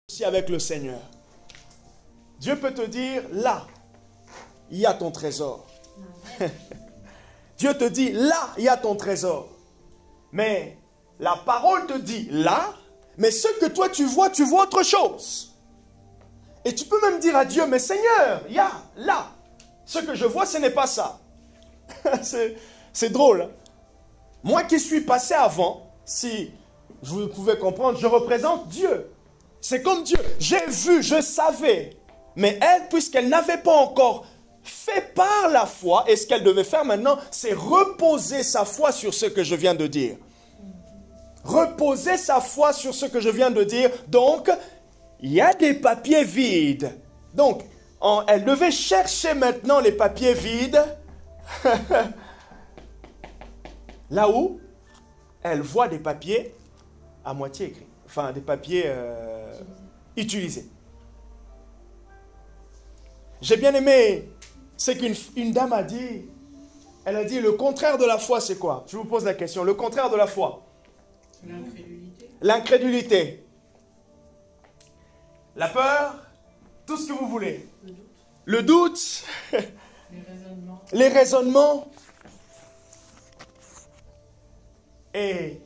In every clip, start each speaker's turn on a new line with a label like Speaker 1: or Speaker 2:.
Speaker 1: aussi avec le Seigneur. Dieu peut te dire, là, il y a ton trésor. Dieu te dit, là, il y a ton trésor. Mais la parole te dit, là, mais ce que toi tu vois autre chose. Et tu peux même dire à Dieu, mais Seigneur, il y a là. Ce que je vois, ce n'est pas ça. C'est drôle. Hein? Moi qui suis passé avant, si vous pouvez comprendre, je représente Dieu. C'est comme Dieu. J'ai vu, je savais. Mais elle, puisqu'elle n'avait pas encore fait par la foi, et ce qu'elle devait faire maintenant, c'est reposer sa foi sur ce que je viens de dire. Reposer sa foi sur ce que je viens de dire. Donc, il y a des papiers vides. Donc, elle devait chercher maintenant les papiers vides. Là où elle voit des papiers à moitié écrits. Enfin, des papiers utilisés. J'ai bien aimé ce qu'une dame a dit. Elle a dit, le contraire de la foi, c'est quoi? Je vous pose la question. Le contraire de la foi?
Speaker 2: L'incrédulité.
Speaker 1: L'incrédulité. La peur, tout ce que vous voulez. Le doute.
Speaker 2: Les raisonnements.
Speaker 1: Les raisonnements. Et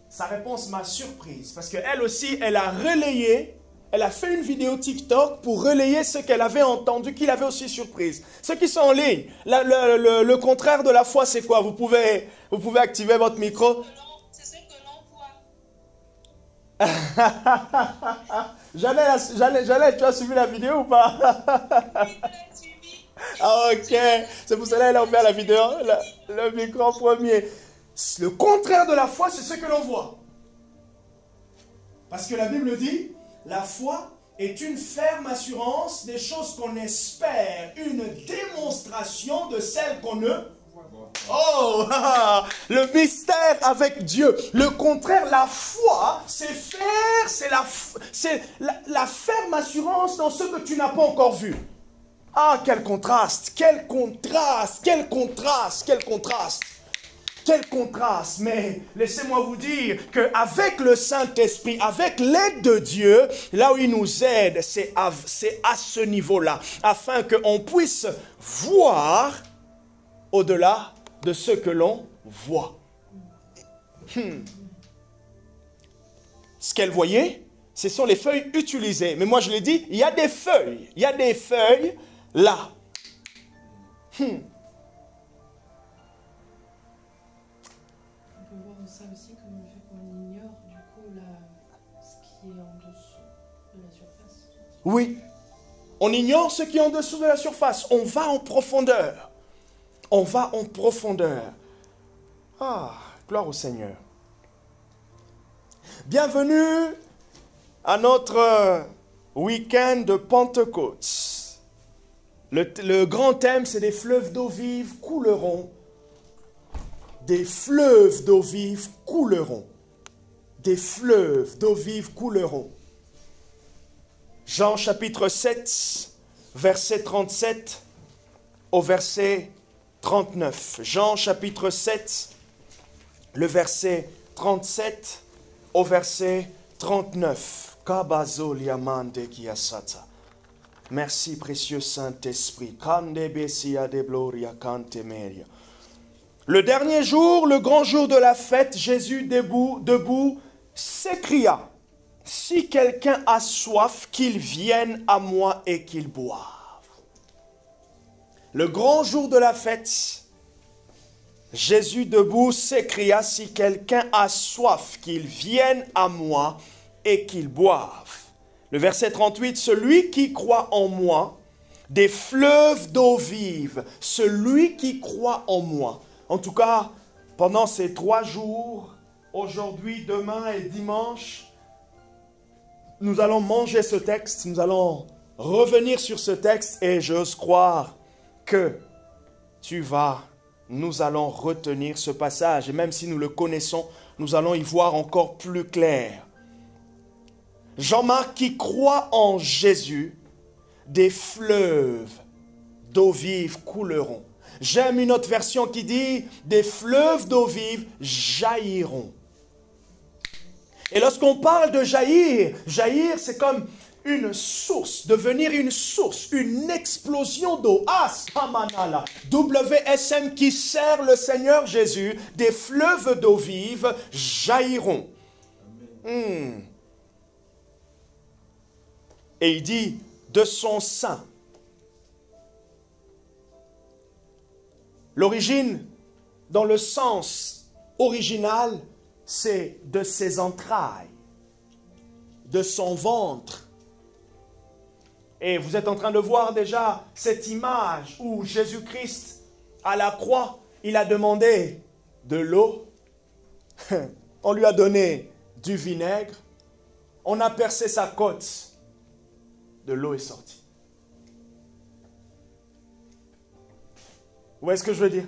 Speaker 1: sa réponse m'a surprise. Parce qu'elle aussi, elle a relayé, elle a fait une vidéo TikTok pour relayer ce qu'elle avait entendu, qui l'avait aussi surprise. Ceux qui sont en ligne, le contraire de la foi, c'est quoi? Vous pouvez activer votre micro.
Speaker 2: C'est ce que l'on voit.
Speaker 1: Janelle, tu as suivi la vidéo ou pas? Ah, ok. C'est pour cela qu'elle a ouvert la vidéo, le micro en premier. Le contraire de la foi, c'est ce que l'on voit. Parce que la Bible dit, la foi est une ferme assurance des choses qu'on espère, une démonstration de celles qu'on ne... Oh, le mystère avec Dieu. Le contraire, la foi, c'est la ferme assurance dans ce que tu n'as pas encore vu. Ah, quel contraste, quel contraste, quel contraste, quel contraste. Quel contraste, mais laissez-moi vous dire qu'avec le Saint-Esprit, avec l'aide de Dieu, là où il nous aide, c'est à ce niveau-là, afin qu'on puisse voir au-delà de ce que l'on voit. Ce qu'elle voyait, ce sont les feuilles utilisées. Mais moi je l'ai dit, il y a des feuilles là.
Speaker 2: On peut voir ça aussi comme le fait qu'on ignore du coup ce qui est en dessous de la surface.
Speaker 1: Oui, on ignore ce qui est en dessous de la surface. On va en profondeur. On va en profondeur. Ah, gloire au Seigneur. Bienvenue à notre week-end de Pentecôte. Le grand thème, c'est des fleuves d'eau vive couleront. Des fleuves d'eau vive couleront. Des fleuves d'eau vive couleront. Jean chapitre 7, verset 37 au verset 39. Jean chapitre 7, le verset 37 au verset 39. Merci précieux Saint-Esprit. Le dernier jour, le grand jour de la fête, Jésus debout s'écria, « Si quelqu'un a soif, qu'il vienne à moi et qu'il boive. » Le grand jour de la fête, Jésus debout s'écria, « Si quelqu'un a soif, qu'il vienne à moi et qu'il boive. » Le verset 38, « Celui qui croit en moi, des fleuves d'eau vive. » Celui qui croit en moi. En tout cas, pendant ces 3 jours, aujourd'hui, demain et dimanche, nous allons manger ce texte, nous allons revenir sur ce texte et j'ose croire que nous allons retenir ce passage. Et même si nous le connaissons, nous allons y voir encore plus clair. Jean-Marc qui croit en Jésus, des fleuves d'eau vive couleront. J'aime une autre version qui dit, des fleuves d'eau vive jailliront. Et lorsqu'on parle de jaillir, jaillir c'est comme une source, devenir une source, une explosion d'eau. Asamanala, WSM qui sert le Seigneur Jésus, des fleuves d'eau vive jailliront. Et il dit de son sein. L'origine, dans le sens original, c'est de ses entrailles, de son ventre. Et vous êtes en train de voir déjà cette image où Jésus-Christ, à la croix, il a demandé de l'eau. On lui a donné du vinaigre. On a percé sa côte. De l'eau est sortie. Vous voyez ce que je veux dire?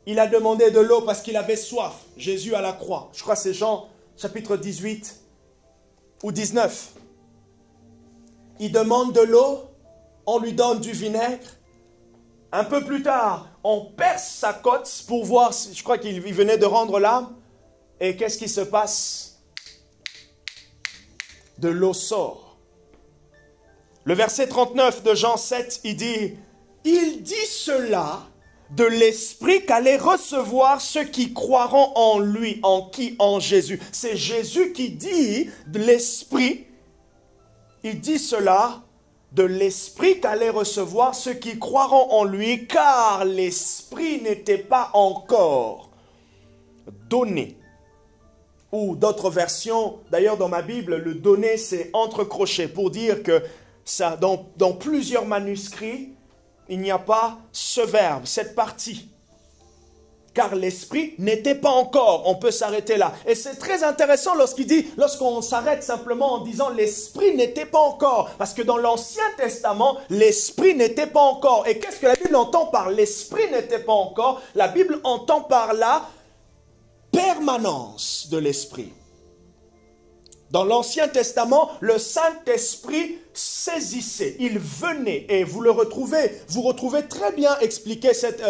Speaker 1: Il a demandé de l'eau parce qu'il avait soif. Jésus à la croix. Je crois que c'est Jean chapitre 18 ou 19. Il demande de l'eau, on lui donne du vinaigre. Un peu plus tard, on perce sa côte pour voir, je crois qu'il venait de rendre l'âme. Et qu'est-ce qui se passe? De l'eau sort. Le verset 39 de Jean 7, il dit cela de l'Esprit qu'allaient recevoir ceux qui croiront en lui. En qui? En Jésus. C'est Jésus qui dit de l'Esprit. Il dit cela de l'Esprit qu'allaient recevoir ceux qui croiront en lui, car l'Esprit n'était pas encore donné. Ou d'autres versions, d'ailleurs dans ma Bible, le donné c'est entrecroché pour dire que ça, dans plusieurs manuscrits, il n'y a pas ce verbe, cette partie. Car l'Esprit n'était pas encore. On peut s'arrêter là. Et c'est très intéressant lorsqu'on s'arrête simplement en disant l'Esprit n'était pas encore. Parce que dans l'Ancien Testament, l'Esprit n'était pas encore. Et qu'est-ce que la Bible entend par l'Esprit n'était pas encore? La Bible entend par la permanence de l'Esprit. Dans l'Ancien Testament, le Saint-Esprit saisissait, il venait, et vous retrouvez très bien expliqué cette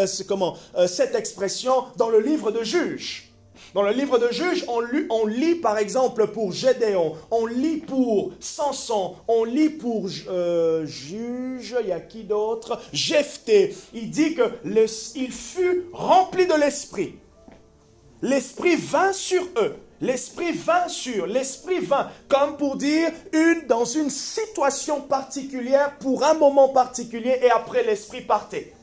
Speaker 1: expression dans le livre de Juges. Dans le livre de Juges, on lit par exemple pour Gédéon, on lit pour Samson, on lit pour Juge, il y a qui d'autre? Jephthé. Il dit qu'il fut rempli de l'Esprit. L'Esprit vint sur eux. L'Esprit vint, comme pour dire, dans une situation particulière, pour un moment particulier, et après l'Esprit partait.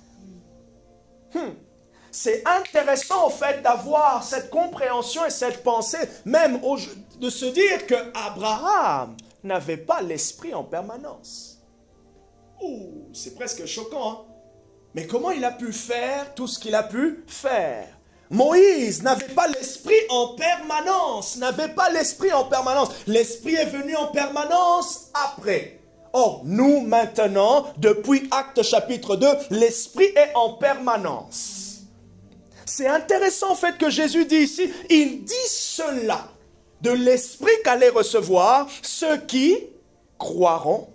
Speaker 1: C'est intéressant, en fait, d'avoir cette compréhension et cette pensée, même de se dire qu'Abraham n'avait pas l'Esprit en permanence. C'est presque choquant, hein? Mais comment il a pu faire tout ce qu'il a pu faire? Moïse n'avait pas l'Esprit en permanence, L'Esprit est venu en permanence après. Or, nous maintenant, depuis Actes chapitre 2, l'Esprit est en permanence. C'est intéressant en fait que Jésus dit ici, il dit cela de l'Esprit qu'allaient recevoir ceux qui croiront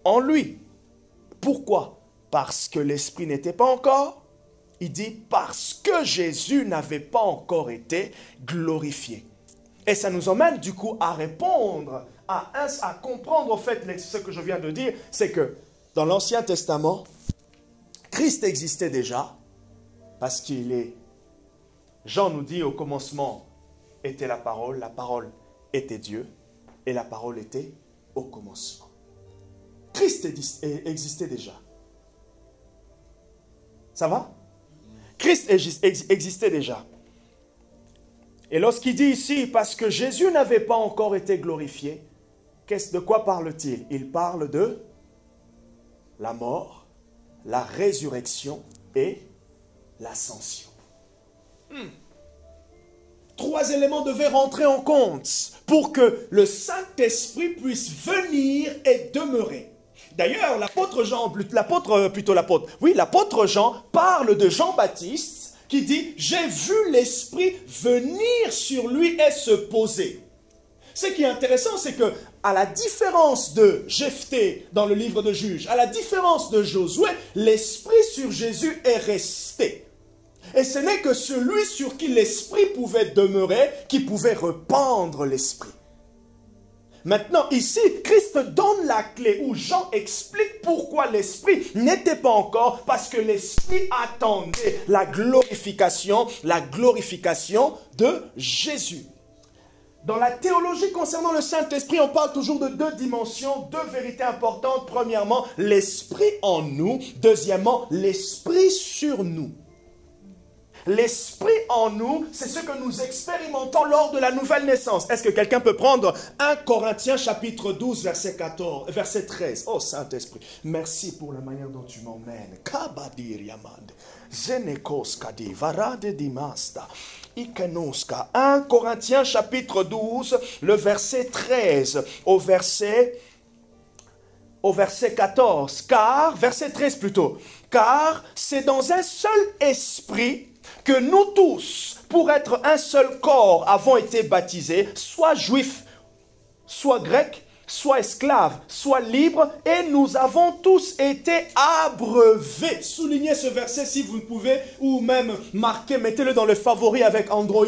Speaker 1: en lui. Pourquoi? Parce que l'Esprit n'était pas encore. Il dit parce que Jésus n'avait pas encore été glorifié. Et ça nous emmène du coup à répondre, à comprendre en fait ce que je viens de dire, c'est que dans l'Ancien Testament, Christ existait déjà, parce Jean nous dit au commencement était la parole était Dieu, et la parole était au commencement. Christ existait déjà. Ça va? Christ existait déjà. Et lorsqu'il dit ici, parce que Jésus n'avait pas encore été glorifié, de quoi parle-t-il? Il parle de la mort, la résurrection et l'ascension. 3 éléments devaient rentrer en compte pour que le Saint-Esprit puisse venir et demeurer. D'ailleurs, l'apôtre Jean parle de Jean-Baptiste qui dit « J'ai vu l'Esprit venir sur lui et se poser ». Ce qui est intéressant, c'est que, à la différence de Jephthé dans le livre de Juges, à la différence de Josué, l'Esprit sur Jésus est resté. Et ce n'est que celui sur qui l'Esprit pouvait demeurer qui pouvait rependre l'Esprit. Maintenant, ici, Christ donne la clé où Jean explique pourquoi l'Esprit n'était pas encore, parce que l'Esprit attendait la glorification de Jésus. Dans la théologie concernant le Saint-Esprit, on parle toujours de deux dimensions, deux vérités importantes. Premièrement, l'Esprit en nous. Deuxièmement, l'Esprit sur nous. L'Esprit en nous, c'est ce que nous expérimentons lors de la nouvelle naissance. Est-ce que quelqu'un peut prendre 1 Corinthiens chapitre 12, verset 13. Oh Saint-Esprit, merci pour la manière dont tu m'emmènes. Kabadir Yamad, Zenekos Kadi, Varade Dimasta, Ikenoska. 1 Corinthiens chapitre 12, le verset 13 au verset 14. Verset 13 plutôt. Car c'est dans un seul esprit que nous tous, pour être un seul corps, avons été baptisés, soit juifs, soit grecs, soit esclaves, soit libres, et nous avons tous été abreuvés. Soulignez ce verset si vous le pouvez, ou même marquez, mettez-le dans le favori avec Android.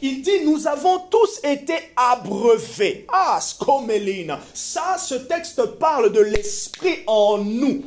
Speaker 1: Il dit, nous avons tous été abreuvés. Ah, Skomelina. Ça, ce texte parle de l'esprit en nous.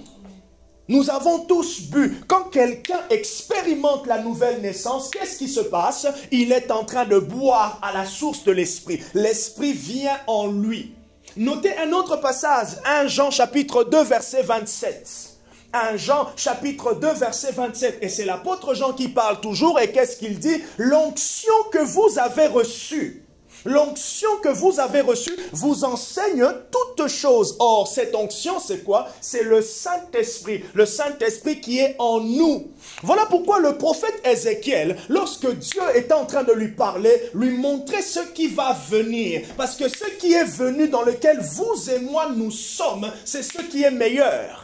Speaker 1: Nous avons tous bu. Quand quelqu'un expérimente la nouvelle naissance, qu'est-ce qui se passe? Il est en train de boire à la source de l'esprit. L'esprit vient en lui. Notez un autre passage, 1 Jean chapitre 2 verset 27. 1 Jean chapitre 2 verset 27. Et c'est l'apôtre Jean qui parle toujours. Et qu'est-ce qu'il dit? L'onction que vous avez reçue. L'onction que vous avez reçue vous enseigne toutes choses. Or, cette onction, c'est quoi? C'est le Saint-Esprit. Le Saint-Esprit qui est en nous. Voilà pourquoi le prophète Ézéchiel, lorsque Dieu était en train de lui parler, lui montrait ce qui va venir. Parce que ce qui est venu dans lequel vous et moi nous sommes, c'est ce qui est meilleur.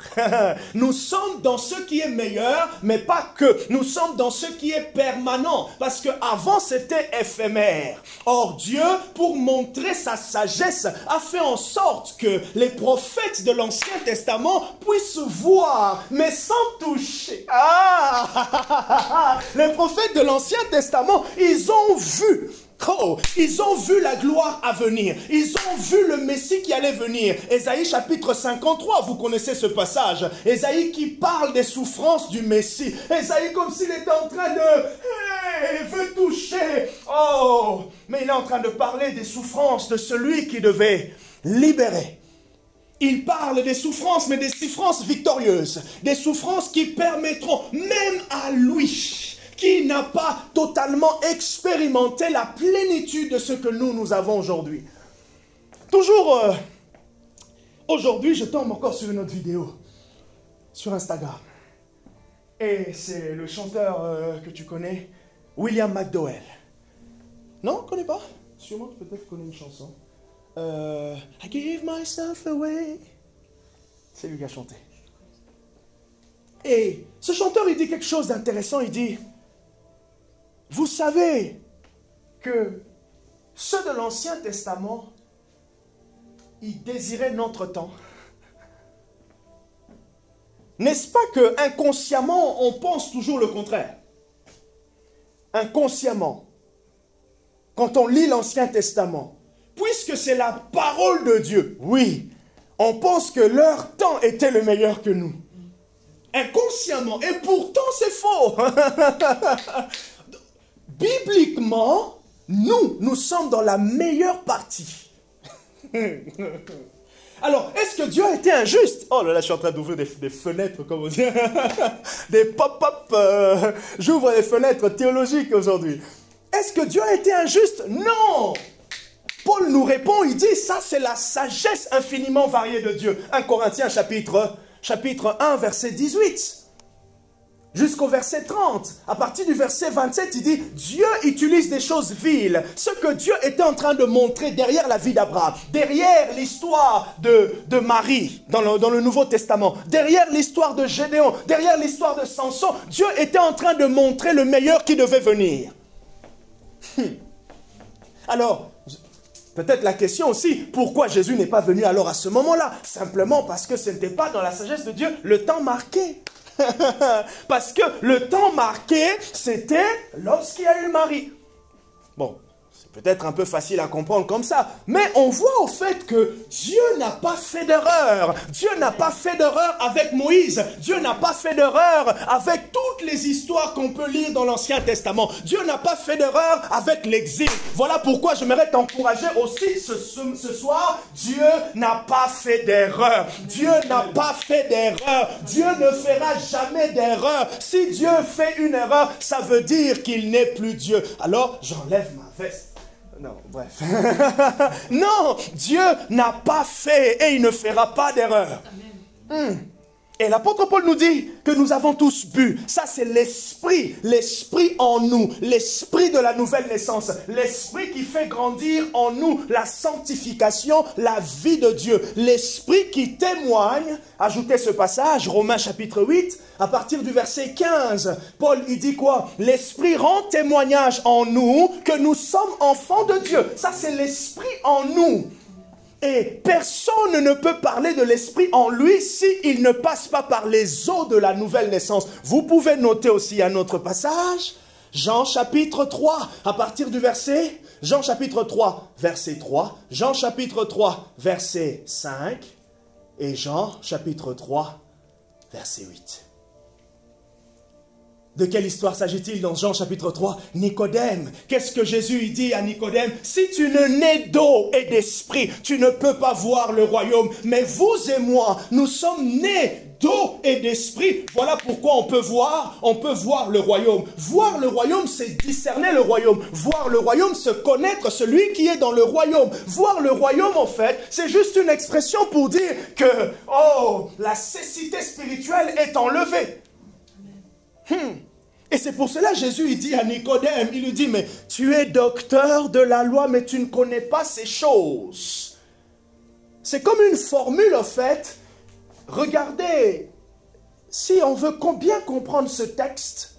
Speaker 1: Nous sommes dans ce qui est meilleur, mais pas que. Nous sommes dans ce qui est permanent. Parce qu'avant, c'était éphémère. Or, Dieu, pour montrer sa sagesse, a fait en sorte que les prophètes de l'Ancien Testament puissent voir, mais sans toucher. Les prophètes de l'Ancien Testament, ils ont vu. Oh, ils ont vu la gloire à venir. Ils ont vu le Messie qui allait venir. Ésaïe chapitre 53, vous connaissez ce passage. Ésaïe qui parle des souffrances du Messie. Ésaïe comme s'il était en train de... il veut toucher. Oh, mais il est en train de parler des souffrances de celui qui devait libérer. Il parle des souffrances, mais des souffrances victorieuses. Des souffrances qui permettront même à lui... qui n'a pas totalement expérimenté la plénitude de ce que nous avons aujourd'hui. Toujours, aujourd'hui, je tombe encore sur une autre vidéo, sur Instagram. Et c'est le chanteur que tu connais, William McDowell. Non, tu ne connais pas? Sûrement, peut-être tu connais une chanson. I give myself away. C'est lui qui a chanté. Et ce chanteur, il dit quelque chose d'intéressant, il dit... Vous savez que ceux de l'Ancien Testament, ils désiraient notre temps. N'est-ce pas que inconsciemment, on pense toujours le contraire? Inconsciemment, quand on lit l'Ancien Testament, puisque c'est la parole de Dieu, oui, on pense que leur temps était le meilleur que nous. Inconsciemment, et pourtant c'est faux. Bibliquement, nous sommes dans la meilleure partie. Alors, est-ce que Dieu a été injuste? Oh là là, je suis en train d'ouvrir des fenêtres, comme on dit. Des pop-up. J'ouvre des fenêtres théologiques aujourd'hui. Est-ce que Dieu a été injuste? Non! Paul nous répond, il dit, ça c'est la sagesse infiniment variée de Dieu. 1 Corinthiens chapitre 1, verset 18. Jusqu'au verset 30. À partir du verset 27, il dit, Dieu utilise des choses viles. Ce que Dieu était en train de montrer derrière la vie d'Abraham, derrière l'histoire de Marie, dans le Nouveau Testament, derrière l'histoire de Gédéon, derrière l'histoire de Samson, Dieu était en train de montrer le meilleur qui devait venir. Alors, peut-être la question aussi, pourquoi Jésus n'est pas venu alors à ce moment-là? Simplement parce que ce n'était pas dans la sagesse de Dieu le temps marqué. Parce que le temps marqué, c'était lorsqu'il y a eu Marie. Bon, c'est peut-être un peu facile à comprendre comme ça, mais on voit au fait que Dieu n'a pas fait d'erreur. Dieu n'a pas fait d'erreur avec Moïse. Dieu n'a pas fait d'erreur avec toutes les histoires qu'on peut lire dans l'Ancien Testament. Dieu n'a pas fait d'erreur avec l'exil. Voilà pourquoi j'aimerais t'encourager aussi ce soir. Dieu n'a pas fait d'erreur. Dieu n'a pas fait d'erreur. Dieu ne fera jamais d'erreur. Si Dieu fait une erreur, ça veut dire qu'il n'est plus Dieu. Alors, j'enlève ma veste. Non, bref. Non, Dieu n'a pas fait et il ne fera pas d'erreur. Et l'apôtre Paul nous dit que nous avons tous bu. Ça, c'est l'esprit en nous, l'esprit de la nouvelle naissance, l'esprit qui fait grandir en nous la sanctification, la vie de Dieu, l'esprit qui témoigne. Ajoutez ce passage, Romains chapitre 8, à partir du verset 15. Paul, il dit quoi? L'esprit rend témoignage en nous que nous sommes enfants de Dieu. Ça, c'est l'esprit en nous. Et personne ne peut parler de l'esprit en lui s'il ne passe pas par les eaux de la nouvelle naissance. Vous pouvez noter aussi un autre passage, Jean chapitre 3, à partir du verset, Jean chapitre 3, verset 3, Jean chapitre 3, verset 5, et Jean chapitre 3, verset 8. De quelle histoire s'agit-il dans Jean chapitre 3? Nicodème. Qu'est-ce que Jésus dit à Nicodème? Si tu ne nais d'eau et d'esprit, tu ne peux pas voir le royaume. Mais vous et moi, nous sommes nés d'eau et d'esprit. Voilà pourquoi on peut voir le royaume. Voir le royaume, c'est discerner le royaume. Voir le royaume, c'est connaître celui qui est dans le royaume. Voir le royaume, en fait, c'est juste une expression pour dire que, oh, la cécité spirituelle est enlevée. Et c'est pour cela Jésus il dit à Nicodème, il lui dit, mais tu es docteur de la loi, mais tu ne connais pas ces choses. C'est comme une formule en fait. Regardez, si on veut bien comprendre ce texte,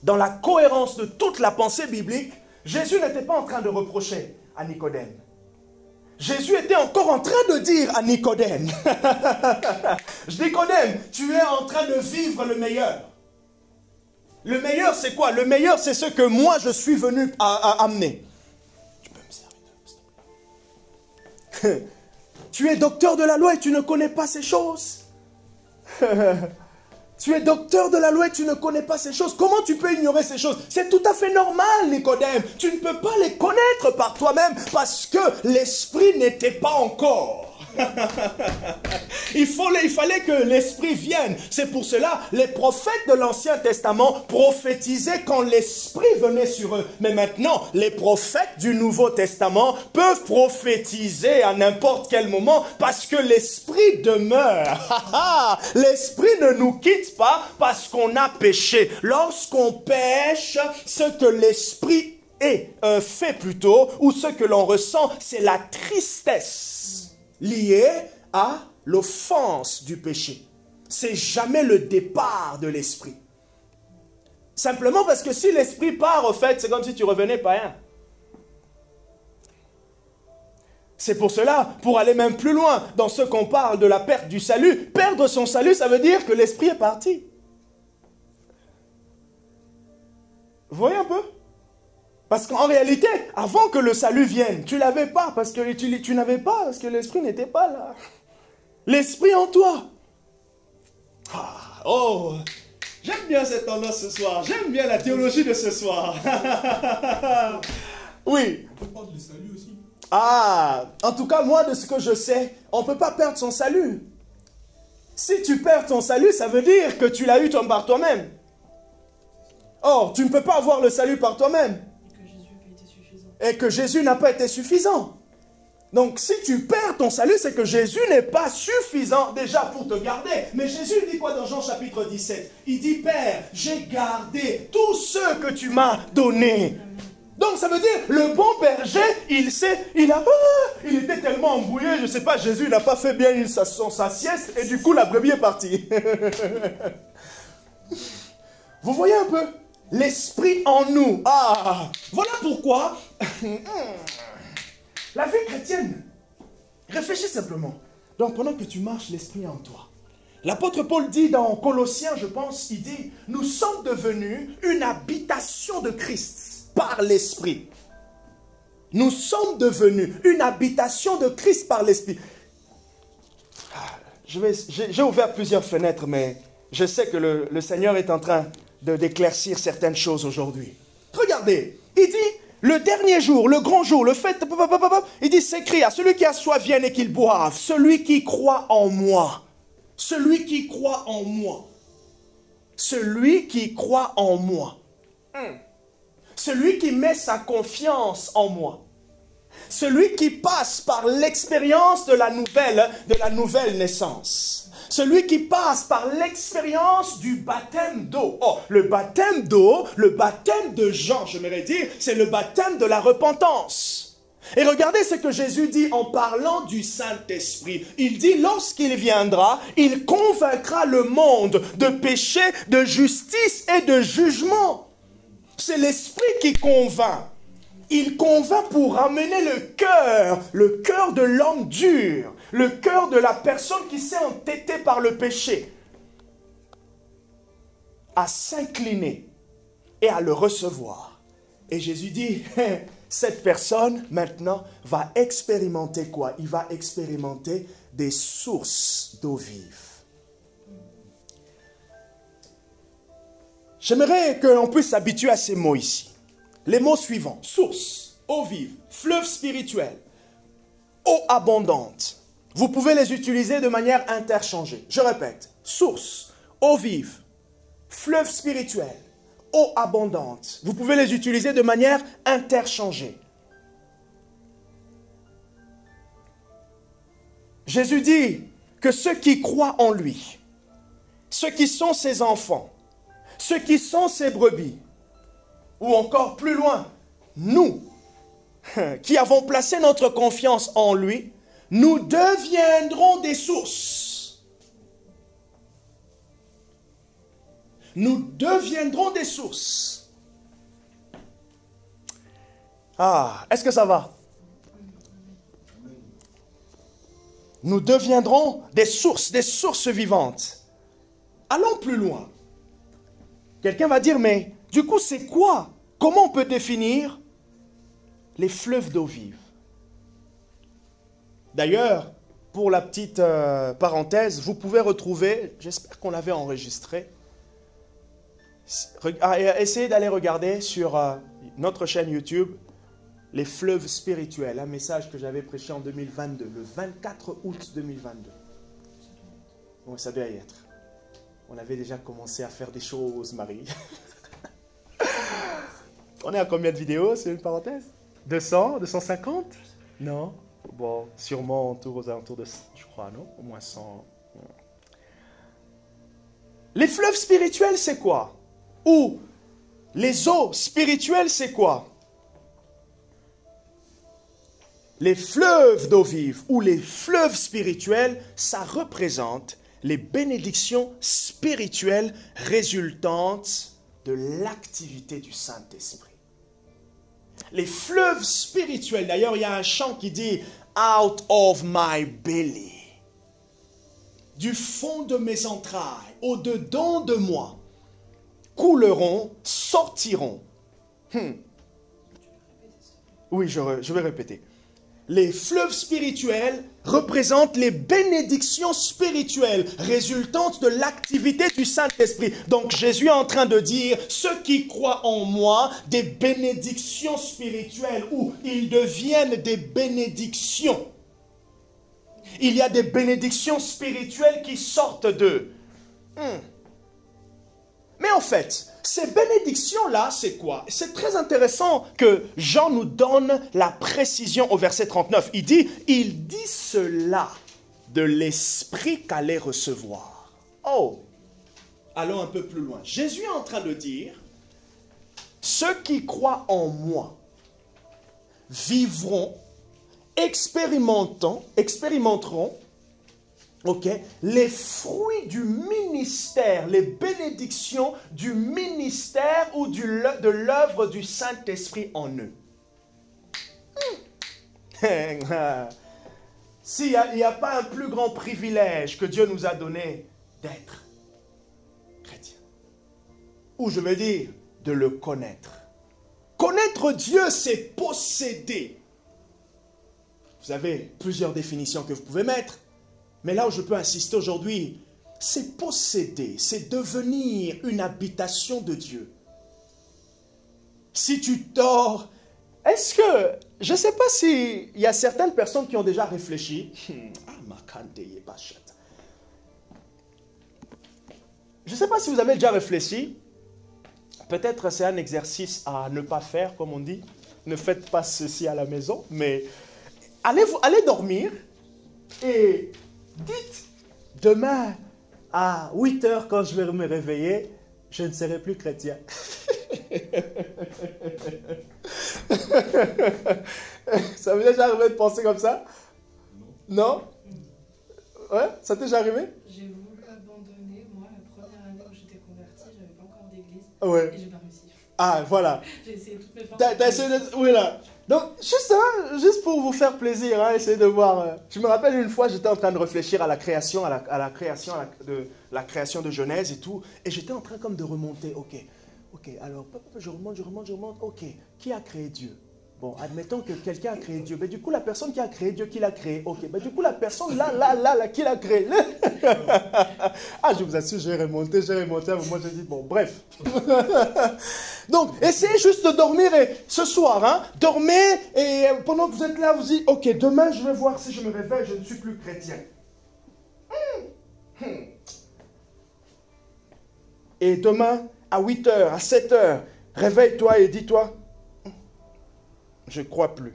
Speaker 1: dans la cohérence de toute la pensée biblique, Jésus n'était pas en train de reprocher à Nicodème. Jésus était encore en train de dire à Nicodème, Nicodème, tu es en train de vivre le meilleur. Le meilleur, c'est quoi? Le meilleur, c'est ce que moi, je suis venu à amener. Tu peux me servir. Tu es docteur de la loi et tu ne connais pas ces choses. Tu es docteur de la loi et tu ne connais pas ces choses. Comment tu peux ignorer ces choses? C'est tout à fait normal, Nicodème. Tu ne peux pas les connaître par toi-même parce que l'esprit n'était pas encore. Il fallait que l'esprit vienne. C'est pour cela les prophètes de l'Ancien Testament prophétisaient quand l'esprit venait sur eux. Mais maintenant, les prophètes du Nouveau Testament peuvent prophétiser à n'importe quel moment parce que l'esprit demeure. L'esprit ne nous quitte pas parce qu'on a péché. Lorsqu'on pêche, ce que l'esprit fait plutôt, ou ce que l'on ressent, c'est la tristesse liée à l'offense du péché. C'est jamais le départ de l'esprit. Simplement parce que si l'esprit part, au fait, c'est comme si tu revenais païen. C'est pour cela, pour aller même plus loin, dans ce qu'on parle de la perte du salut, perdre son salut, ça veut dire que l'esprit est parti. Vous voyez un peu? Parce qu'en réalité, avant que le salut vienne, tu ne l'avais pas, parce que tu n'avais pas, parce que l'esprit n'était pas là. L'esprit en toi. Oh, j'aime bien cette tendance ce soir. J'aime bien la théologie de ce soir. Oui.
Speaker 3: On peut perdre le salut aussi.
Speaker 1: En tout cas, moi, de ce que je sais, on ne peut pas perdre son salut. Si tu perds ton salut, ça veut dire que tu l'as eu par toi-même. Or, tu ne peux pas avoir le salut par toi-même. Et que Jésus n'a pas été suffisant. Donc, si tu perds ton salut, c'est que Jésus n'est pas suffisant déjà pour te garder. Mais Jésus dit quoi dans Jean chapitre 17? Il dit, Père, j'ai gardé tous ceux que tu m'as donnés. Donc, ça veut dire, le bon berger, il était tellement embrouillé, je ne sais pas, Jésus n'a pas fait bien sa sieste, et du coup, la brebis est partie. Vous voyez un peu? L'esprit en nous. Voilà pourquoi la vie chrétienne, réfléchis simplement. Donc pendant que tu marches, l'esprit en toi. L'apôtre Paul dit dans Colossiens, je pense, il dit, nous sommes devenus une habitation de Christ par l'esprit. Nous sommes devenus une habitation de Christ par l'Esprit. J'ai ouvert plusieurs fenêtres, mais je sais que le Seigneur est en train d'éclaircir certaines choses aujourd'hui. Regardez, il dit, le dernier jour, le grand jour, le fait, il dit, s'écrie à celui qui a soif vienne et qu'il boive, celui qui croit en moi, celui qui croit en moi, celui qui croit en moi, celui qui met sa confiance en moi, celui qui passe par l'expérience de la nouvelle naissance, celui qui passe par l'expérience du baptême d'eau. Oh, le baptême d'eau, le baptême de Jean, j'aimerais dire, c'est le baptême de la repentance. Et regardez ce que Jésus dit en parlant du Saint-Esprit. Il dit, lorsqu'il viendra, il convaincra le monde de péché, de justice et de jugement. C'est l'Esprit qui convainc. Il convainc pour ramener le cœur de l'homme dur, le cœur de la personne qui s'est entêtée par le péché, à s'incliner et à le recevoir. Et Jésus dit, cette personne maintenant va expérimenter quoi? Il va expérimenter des sources d'eau vive. J'aimerais qu'on puisse s'habituer à ces mots ici. Les mots suivants, source, eau vive, fleuve spirituel, eau abondante. Vous pouvez les utiliser de manière interchangée. Je répète, source, eau vive, fleuve spirituel, eau abondante. Vous pouvez les utiliser de manière interchangée. Jésus dit que ceux qui croient en lui, ceux qui sont ses enfants, ceux qui sont ses brebis, ou encore plus loin, nous, qui avons placé notre confiance en lui, nous deviendrons des sources. Nous deviendrons des sources. Ah, est-ce que ça va? Nous deviendrons des sources vivantes. Allons plus loin. Quelqu'un va dire, mais du coup, c'est quoi? Comment on peut définir les fleuves d'eau vive? D'ailleurs, pour la petite parenthèse, vous pouvez retrouver, j'espère qu'on l'avait enregistré, essayez d'aller regarder sur notre chaîne YouTube, les fleuves spirituels, un message que j'avais prêché en 2022, le 24 août 2022. Bon, ça doit y être. On avait déjà commencé à faire des choses, Marie. On est à combien de vidéos, c'est une parenthèse? 200, 250? Non? Bon, sûrement aux alentours de, je crois, non? Au moins 100. Les fleuves spirituels, c'est quoi? Ou les eaux spirituelles, c'est quoi? Les fleuves d'eau vive ou les fleuves spirituels, ça représente les bénédictions spirituelles résultantes de l'activité du Saint-Esprit. Les fleuves spirituels, d'ailleurs, il y a un chant qui dit « Out of my belly », du fond de mes entrailles, au-dedans de moi, couleront, sortiront. Oui, je vais répéter. Les fleuves spirituels représentent les bénédictions spirituelles résultantes de l'activité du Saint-Esprit. Donc Jésus est en train de dire, ceux qui croient en moi, des bénédictions spirituelles, ou ils deviennent des bénédictions. Il y a des bénédictions spirituelles qui sortent d'eux. Mais en fait, ces bénédictions-là, c'est quoi? C'est très intéressant que Jean nous donne la précision au verset 39. Il dit cela de l'esprit qu'allait recevoir. Oh, allons un peu plus loin. Jésus est en train de dire, ceux qui croient en moi vivront, expérimenteront, les fruits du ministère, les bénédictions du ministère ou de l'œuvre du Saint-Esprit en eux. S'il n'y a pas un plus grand privilège que Dieu nous a donné d'être chrétien, ou je veux dire, de le connaître. Connaître Dieu, c'est posséder Vous avez plusieurs définitions que vous pouvez mettre. Mais là où je peux insister aujourd'hui, c'est posséder, c'est devenir une habitation de Dieu. Si tu dors, est-ce que, je ne sais pas s'il y a certaines personnes qui ont déjà réfléchi. Je ne sais pas si vous avez déjà réfléchi. Peut-être c'est un exercice à ne pas faire, comme on dit. Ne faites pas ceci à la maison, mais allez dormir et dites, demain à 8 heures, quand je vais me réveiller, je ne serai plus chrétien. Ça vous est déjà arrivé de penser comme ça? Non? Ouais? Ça t'est déjà arrivé?
Speaker 2: J'ai voulu abandonner, moi, la première année où j'étais convertie, j'avais pas encore d'église.
Speaker 1: Ouais.
Speaker 2: Et j'ai pas réussi.
Speaker 1: Ah, voilà.
Speaker 2: J'ai essayé toutes mes forces.
Speaker 1: T'as essayé de... Oui, là. Donc, juste pour vous faire plaisir, hein, essayez de voir. Je me rappelle une fois, j'étais en train de réfléchir à la création, la création de Genèse et tout. Et j'étais en train comme de remonter. Ok, alors, je remonte. Ok, qui a créé Dieu? Bon, admettons que quelqu'un a créé Dieu. Mais du coup, la personne qui a créé Dieu, qui l'a créé? Ok, mais du coup, la personne là, qui l'a créé? Ah, je vous assure, j'ai remonté. Moi, j'ai dit, bon, bref. Donc, essayez juste de dormir ce soir. Hein, dormez et pendant que vous êtes là, vous dites, ok, demain, je vais voir si je me réveille, je ne suis plus chrétien. Et demain, à 8 heures, à 7 heures, réveille-toi et dis-toi, je ne crois plus.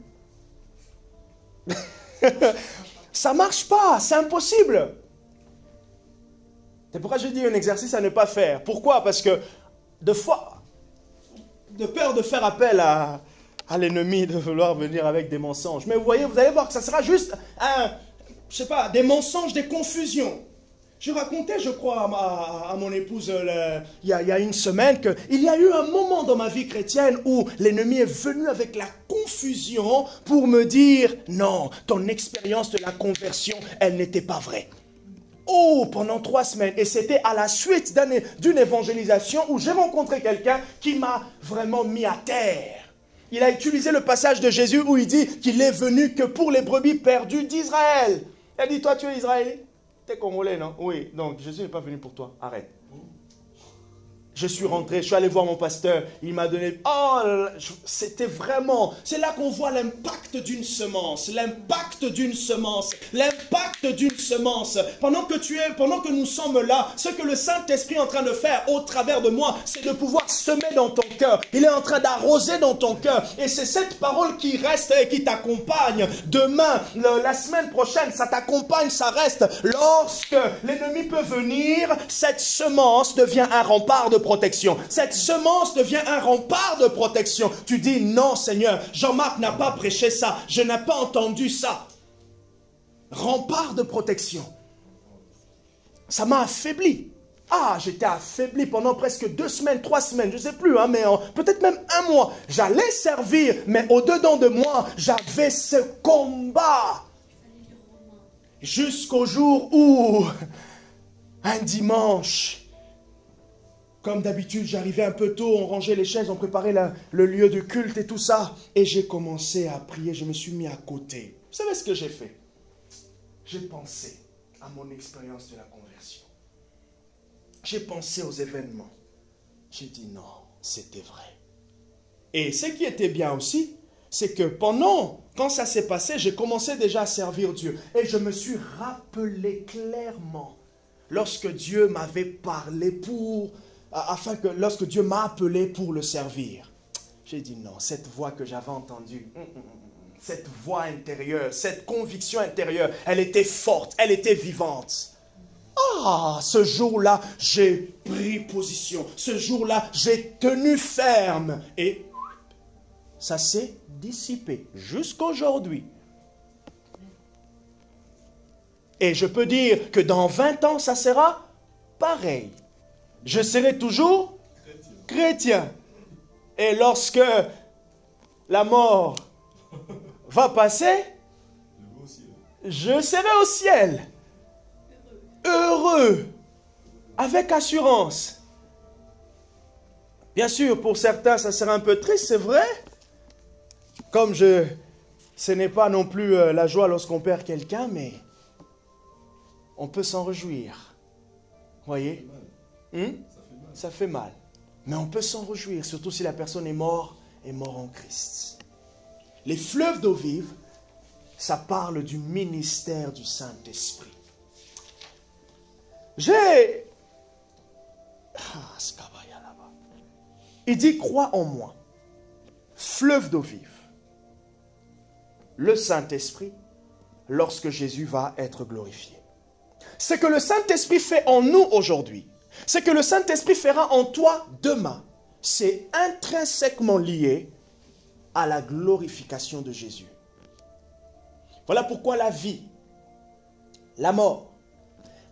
Speaker 1: Ça ne marche pas, c'est impossible. C'est pourquoi je dis un exercice à ne pas faire. Pourquoi? Parce que de peur de faire appel à l'ennemi, de vouloir venir avec des mensonges. Mais vous voyez, vous allez voir que ça sera juste, des mensonges, des confusions. Je racontais, je crois, à mon épouse il y a une semaine qu'il y a eu un moment dans ma vie chrétienne où l'ennemi est venu avec la confusion pour me dire « Non, ton expérience de la conversion, elle n'était pas vraie. » Oh, pendant 3 semaines. Et c'était à la suite d'une évangélisation où j'ai rencontré quelqu'un qui m'a vraiment mis à terre. Il a utilisé le passage de Jésus où il dit qu'il est venu que pour les brebis perdues d'Israël. Il a dit, toi tu es Israélite? T'es Congolais, non? Oui, donc Jésus n'est pas venu pour toi. Arrête. Je suis rentré, je suis allé voir mon pasteur, il m'a donné... Oh, c'était vraiment... C'est là qu'on voit l'impact d'une semence, l'impact d'une semence, l'impact d'une semence. Pendant que nous sommes là, ce que le Saint-Esprit est en train de faire au travers de moi, c'est de pouvoir semer dans ton cœur. Il est en train d'arroser dans ton cœur. Et c'est cette parole qui reste et qui t'accompagne. Demain, la semaine prochaine, ça t'accompagne, ça reste. Lorsque l'ennemi peut venir, cette semence devient un rempart de protection. Cette semence devient un rempart de protection. Tu dis non Seigneur, Jean-Marc n'a pas prêché ça, je n'ai pas entendu ça. Rempart de protection. Ça m'a affaibli. Ah, j'étais affaibli pendant presque 2 semaines, 3 semaines, je ne sais plus, hein, mais peut-être même 1 mois. J'allais servir, mais au-dedans de moi, j'avais ce combat. Jusqu'au jour où, un dimanche, comme d'habitude, j'arrivais un peu tôt, on rangeait les chaises, on préparait le lieu de culte et tout ça. Et j'ai commencé à prier, je me suis mis à côté. Vous savez ce que j'ai fait? J'ai pensé à mon expérience de la conversion. J'ai pensé aux événements. J'ai dit non, c'était vrai. Et ce qui était bien aussi, c'est que quand ça s'est passé, j'ai commencé déjà à servir Dieu. Et je me suis rappelé clairement, lorsque Dieu m'avait parlé lorsque Dieu m'a appelé pour le servir. J'ai dit non, cette voix que j'avais entendue, cette voix intérieure, cette conviction intérieure, elle était forte, elle était vivante. Ah, ce jour-là, j'ai pris position. Ce jour-là, j'ai tenu ferme. Et ça s'est dissipé jusqu'aujourd'hui. Et je peux dire que dans 20 ans, ça sera pareil. Je serai toujours chrétien. Et lorsque la mort va passer, je serai au ciel. Heureux. Avec assurance. Bien sûr, pour certains, ça sera un peu triste, c'est vrai. Comme je Ce n'est pas non plus la joie lorsqu'on perd quelqu'un, mais on peut s'en réjouir. Voyez? Ça fait mal. Mais on peut s'en réjouir, surtout si la personne est morte en Christ. Les fleuves d'eau vive, ça parle du ministère du Saint-Esprit. Il dit, crois en moi. Fleuve d'eau vive. Le Saint-Esprit, lorsque Jésus va être glorifié. Ce que le Saint-Esprit fait en nous aujourd'hui, ce que le Saint-Esprit fera en toi demain, c'est intrinsèquement lié à la glorification de Jésus. Voilà pourquoi la vie, la mort,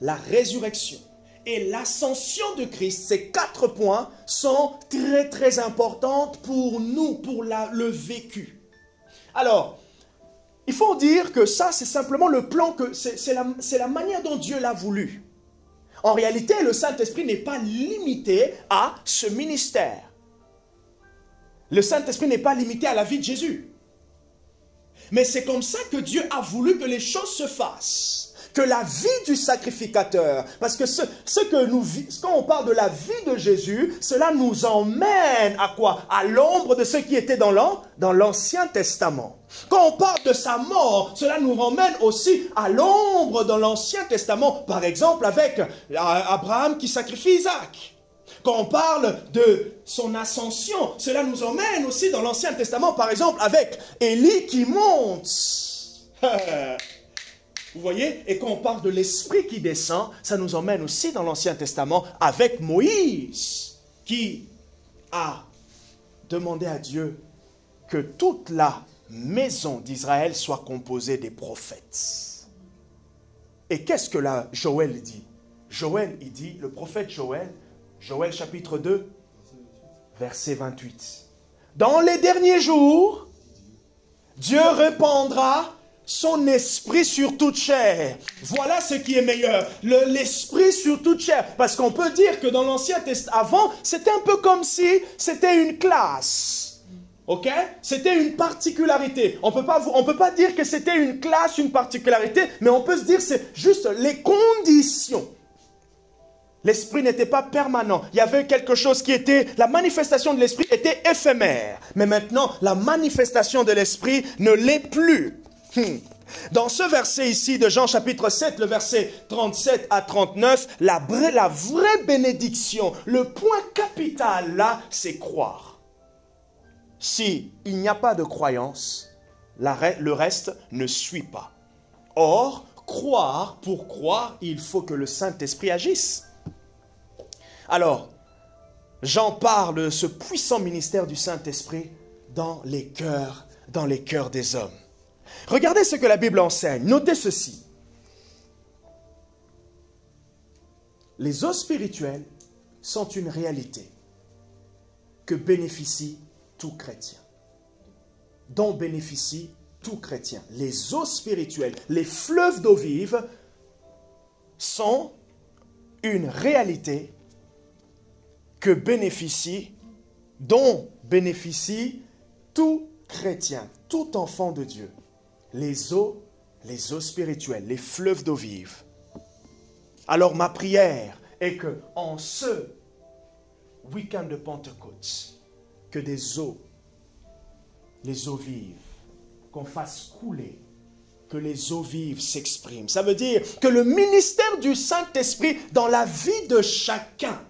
Speaker 1: la résurrection et l'ascension de Christ, ces 4 points sont très très importantes pour nous, pour le vécu. Alors, il faut dire que ça, c'est simplement le plan, c'est la manière dont Dieu l'a voulu. En réalité, le Saint-Esprit n'est pas limité à ce ministère. Le Saint-Esprit n'est pas limité à la vie de Jésus. Mais c'est comme ça que Dieu a voulu que les choses se fassent. Que la vie du sacrificateur, parce que quand on parle de la vie de Jésus, cela nous emmène à quoi? À l'ombre de ce qui était dans l'Ancien Testament. Quand on parle de sa mort, cela nous ramène aussi à l'ombre dans l'Ancien Testament. Par exemple, avec Abraham qui sacrifie Isaac. Quand on parle de son ascension, cela nous emmène aussi dans l'Ancien Testament, par exemple, avec Élie qui monte. Vous voyez? Et quand on parle de l'Esprit qui descend, ça nous emmène aussi dans l'Ancien Testament avec Moïse, qui a demandé à Dieu que toute la maison d'Israël soit composée des prophètes. Et qu'est-ce que là Joël dit? Joël, il dit, le prophète Joël, Joël chapitre 2, verset 28. Dans les derniers jours, Dieu répandra son esprit sur toute chair. Voilà ce qui est meilleur. L'esprit sur toute chair. Parce qu'on peut dire que dans l'Ancien Testament, avant, c'était un peu comme si c'était une classe. Ok? C'était une particularité. On peut pas dire que c'était une classe, une particularité, mais on peut se dire que c'est juste les conditions. L'esprit n'était pas permanent. Il y avait quelque chose qui était... La manifestation de l'esprit était éphémère. Mais maintenant, la manifestation de l'esprit ne l'est plus. Dans ce verset ici de Jean chapitre 7, le verset 37 à 39, la vraie bénédiction, le point capital là, c'est croire. Si il n'y a pas de croyance, le reste ne suit pas. Or, pour croire, il faut que le Saint-Esprit agisse. Alors, Jean parle de ce puissant ministère du Saint-Esprit dans les cœurs des hommes. Regardez ce que la Bible enseigne. Notez ceci. Les eaux spirituelles sont une réalité que bénéficie tout chrétien. Dont bénéficie tout chrétien. Les eaux spirituelles, les fleuves d'eau vive sont une réalité dont bénéficie tout chrétien, tout enfant de Dieu. Les eaux spirituelles, les fleuves d'eau vive. Alors ma prière est que en ce week-end de Pentecôte, que les eaux vives, qu'on fasse couler, que les eaux vives s'expriment. Ça veut dire que le ministère du Saint-Esprit dans la vie de chacun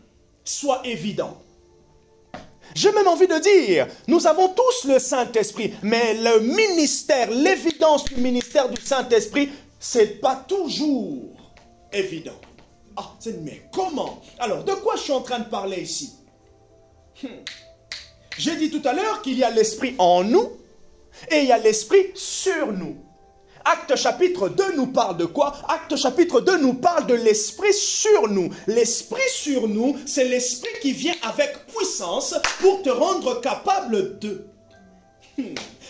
Speaker 1: soit évident. J'ai même envie de dire, nous avons tous le Saint-Esprit, mais le ministère, l'évidence du ministère du Saint-Esprit, c'est pas toujours évident. Ah, mais comment? Alors, de quoi je suis en train de parler ici? J'ai dit tout à l'heure qu'il y a l'Esprit en nous et il y a l'Esprit sur nous. Acte chapitre 2 nous parle de quoi? Acte chapitre 2 nous parle de l'Esprit sur nous. L'Esprit sur nous, c'est l'Esprit qui vient avec puissance pour te rendre capable de.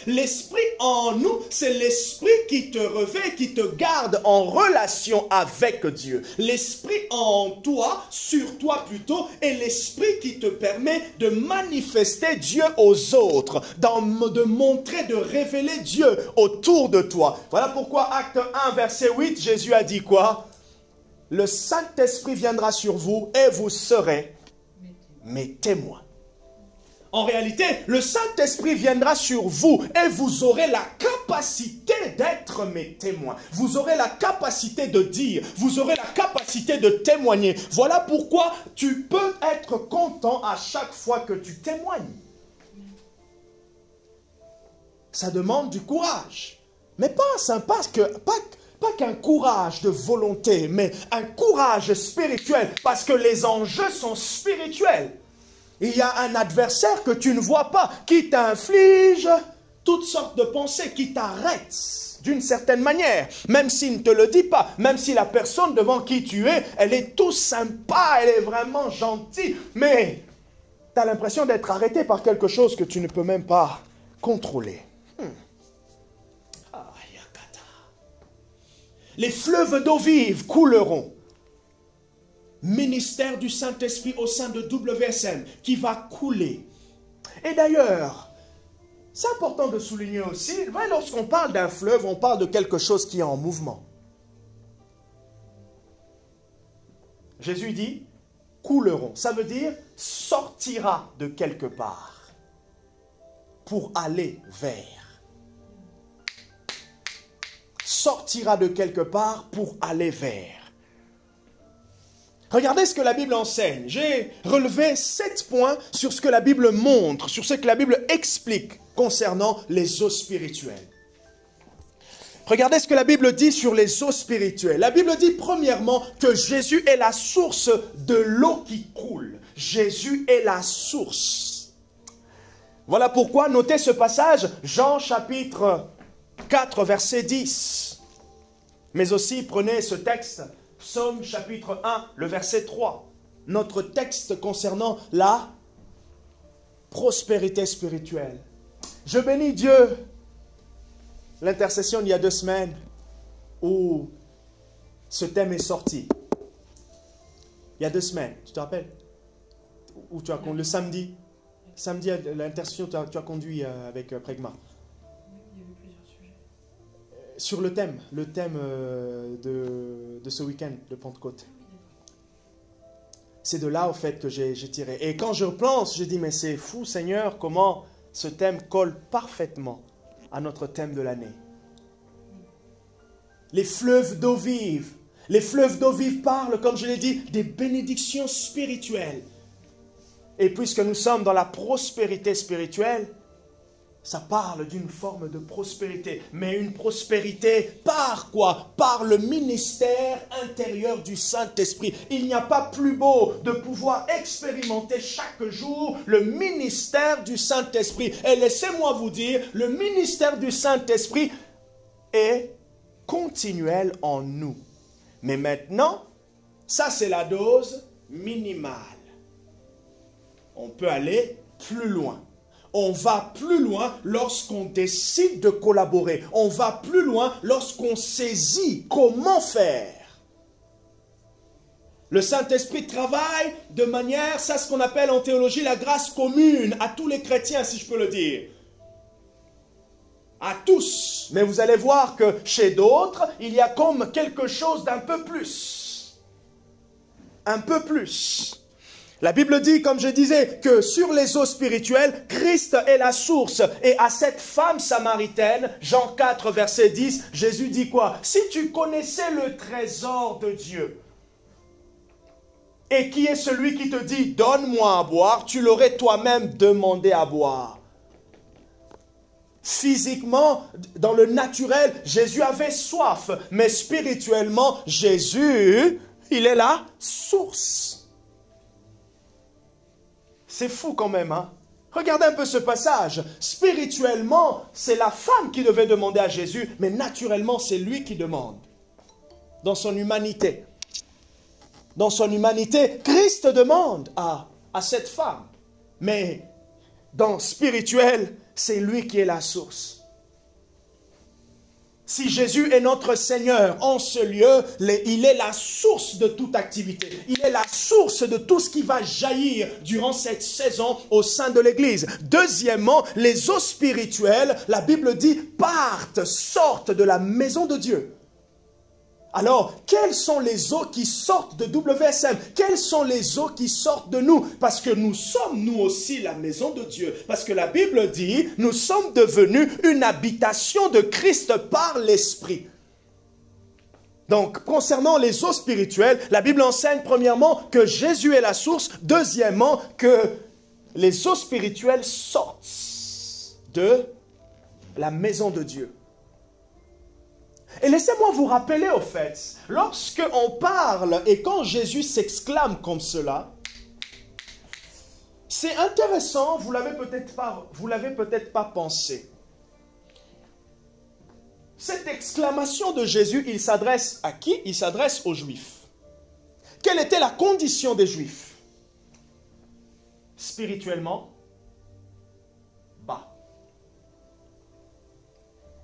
Speaker 1: L'esprit en nous, c'est l'esprit qui te revêt, qui te garde en relation avec Dieu. L'esprit en toi, sur toi plutôt, est l'esprit qui te permet de manifester Dieu aux autres, de montrer, de révéler Dieu autour de toi. Voilà pourquoi Acte 1, verset 8, Jésus a dit quoi? Le Saint-Esprit viendra sur vous et vous serez mes témoins. En réalité, le Saint-Esprit viendra sur vous et vous aurez la capacité d'être mes témoins. Vous aurez la capacité de dire, vous aurez la capacité de témoigner. Voilà pourquoi tu peux être content à chaque fois que tu témoignes. Ça demande du courage. Mais pas qu'un courage de volonté, mais un courage spirituel, parce que les enjeux sont spirituels. Il y a un adversaire que tu ne vois pas, qui t'inflige toutes sortes de pensées, qui t'arrête d'une certaine manière, même s'il ne te le dit pas, même si la personne devant qui tu es, elle est tout sympa, elle est vraiment gentille, mais tu as l'impression d'être arrêté par quelque chose que tu ne peux même pas contrôler. Les fleuves d'eau vive couleront. Ministère du Saint-Esprit au sein de WSM qui va couler. Et d'ailleurs, c'est important de souligner aussi, lorsqu'on parle d'un fleuve, on parle de quelque chose qui est en mouvement. Jésus dit, couleront. Ça veut dire, sortira de quelque part pour aller vers. Sortira de quelque part pour aller vers. Regardez ce que la Bible enseigne. J'ai relevé 7 points sur ce que la Bible montre, sur ce que la Bible explique concernant les eaux spirituelles. Regardez ce que la Bible dit sur les eaux spirituelles. La Bible dit premièrement que Jésus est la source de l'eau qui coule. Jésus est la source. Voilà pourquoi, notez ce passage, Jean chapitre 4, verset 10. Mais aussi, prenez ce texte, Psaume chapitre 1, le verset 3. Notre texte concernant la prospérité spirituelle. Je bénis Dieu. L'intercession il y a 2 semaines où ce thème est sorti. Il y a 2 semaines, tu te rappelles? Où tu as conduit le samedi. Samedi, l'intercession, tu as conduit avec Prégma. Sur le thème de ce week-end de Pentecôte. C'est de là, au fait, que j'ai tiré. Et quand je pense, je dis, mais c'est fou, Seigneur, comment ce thème colle parfaitement à notre thème de l'année. Les fleuves d'eau vive. Les fleuves d'eau vive parlent, comme je l'ai dit, des bénédictions spirituelles. Et puisque nous sommes dans la prospérité spirituelle, ça parle d'une forme de prospérité. Mais une prospérité par quoi? Par le ministère intérieur du Saint-Esprit. Il n'y a pas plus beau de pouvoir expérimenter chaque jour le ministère du Saint-Esprit. Et laissez-moi vous dire, le ministère du Saint-Esprit est continuel en nous. Mais maintenant, ça c'est la dose minimale. On peut aller plus loin. On va plus loin lorsqu'on décide de collaborer. On va plus loin lorsqu'on saisit comment faire. Le Saint-Esprit travaille de manière, c'est ce qu'on appelle en théologie la grâce commune à tous les chrétiens, si je peux le dire. À tous. Mais vous allez voir que chez d'autres, il y a comme quelque chose d'un peu plus. Un peu plus. La Bible dit, comme je disais, que sur les eaux spirituelles, Christ est la source. Et à cette femme samaritaine, Jean 4, verset 10, Jésus dit quoi? Si tu connaissais le trésor de Dieu, et qui est celui qui te dit, donne-moi à boire, tu l'aurais toi-même demandé à boire. Physiquement, dans le naturel, Jésus avait soif. Mais spirituellement, Jésus, il est la source. C'est fou quand même, hein? Regardez un peu ce passage. Spirituellement, c'est la femme qui devait demander à Jésus, mais naturellement, c'est lui qui demande. Dans son humanité. Dans son humanité, Christ demande à cette femme. Mais dans spirituel, c'est lui qui est la source. Si Jésus est notre Seigneur en ce lieu, il est la source de toute activité. Il est la source de tout ce qui va jaillir durant cette saison au sein de l'Église. Deuxièmement, les eaux spirituelles, la Bible dit, sortent de la maison de Dieu. Alors, quelles sont les eaux qui sortent de WSM? Quelles sont les eaux qui sortent de nous? Parce que nous sommes, nous aussi, la maison de Dieu. Parce que la Bible dit, nous sommes devenus une habitation de Christ par l'Esprit. Donc, concernant les eaux spirituelles, la Bible enseigne premièrement que Jésus est la source. Deuxièmement, que les eaux spirituelles sortent de la maison de Dieu. Et laissez-moi vous rappeler au fait, lorsque on parle et quand Jésus s'exclame comme cela, c'est intéressant, vous l'avez peut-être pas pensé. Cette exclamation de Jésus, il s'adresse à qui? Il s'adresse aux Juifs. Quelle était la condition des Juifs? Spirituellement, bas.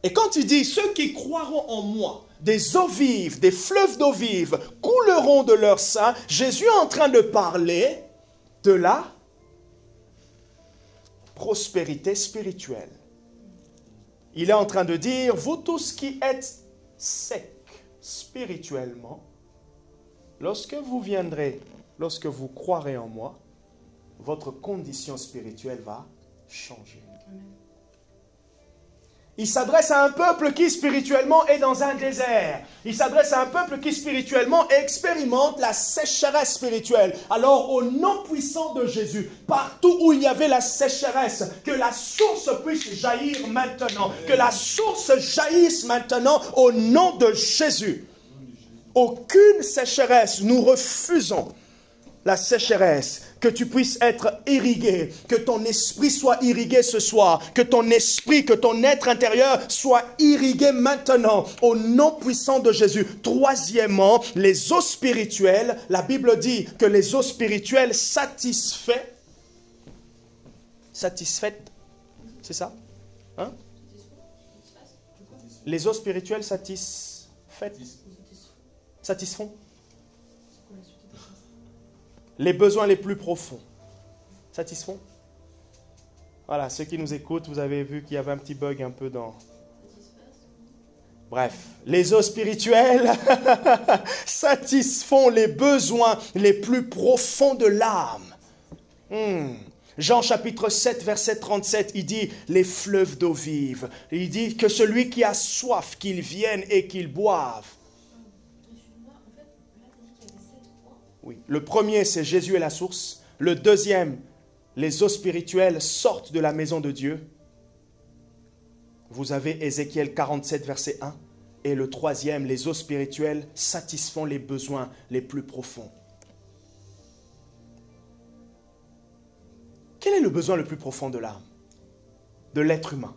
Speaker 1: Et quand il dit, ceux qui croiront en moi, des eaux vives, des fleuves d'eau vive couleront de leur sein, Jésus est en train de parler de la prospérité spirituelle. Il est en train de dire, vous tous qui êtes secs spirituellement, lorsque vous viendrez, lorsque vous croirez en moi, votre condition spirituelle va changer. Il s'adresse à un peuple qui spirituellement est dans un désert. Il s'adresse à un peuple qui spirituellement expérimente la sécheresse spirituelle. Alors au nom puissant de Jésus, partout où il y avait la sécheresse, que la source puisse jaillir maintenant. Que la source jaillisse maintenant au nom de Jésus. Aucune sécheresse, nous refusons la sécheresse, que tu puisses être irrigué, que ton esprit soit irrigué ce soir, que ton esprit, que ton être intérieur soit irrigué maintenant, au nom puissant de Jésus. Troisièmement, les eaux spirituelles, la Bible dit que les eaux spirituelles satisfaites, c'est ça? Hein? Les eaux spirituelles satisfont les besoins les plus profonds. Satisfont? Voilà, ceux qui nous écoutent, vous avez vu qu'il y avait un petit bug un peu dans... Bref, les eaux spirituelles satisfont les besoins les plus profonds de l'âme. Jean chapitre 7, verset 37, il dit les fleuves d'eau vive. Il dit que celui qui a soif, qu'il vienne et qu'il boive. Oui. Le premier, c'est Jésus est la source. Le deuxième, les eaux spirituelles sortent de la maison de Dieu. Vous avez Ézéchiel 47, verset 1. Et le troisième, les eaux spirituelles satisfont les besoins les plus profonds. Quel est le besoin le plus profond de l'âme, de l'être humain?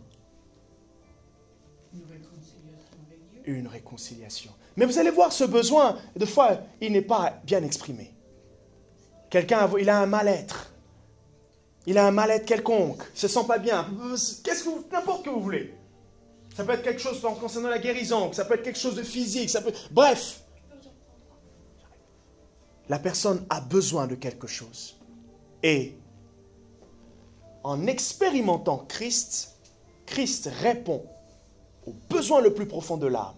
Speaker 1: Une réconciliation. Mais vous allez voir ce besoin, des fois, il n'est pas bien exprimé. Quelqu'un, il a un mal-être. Il a un mal-être quelconque. Il ne se sent pas bien. N'importe que vous voulez. Ça peut être quelque chose concernant la guérison, ça peut être quelque chose de physique, bref. La personne a besoin de quelque chose. Et en expérimentant Christ, Christ répond au besoin le plus profond de l'âme.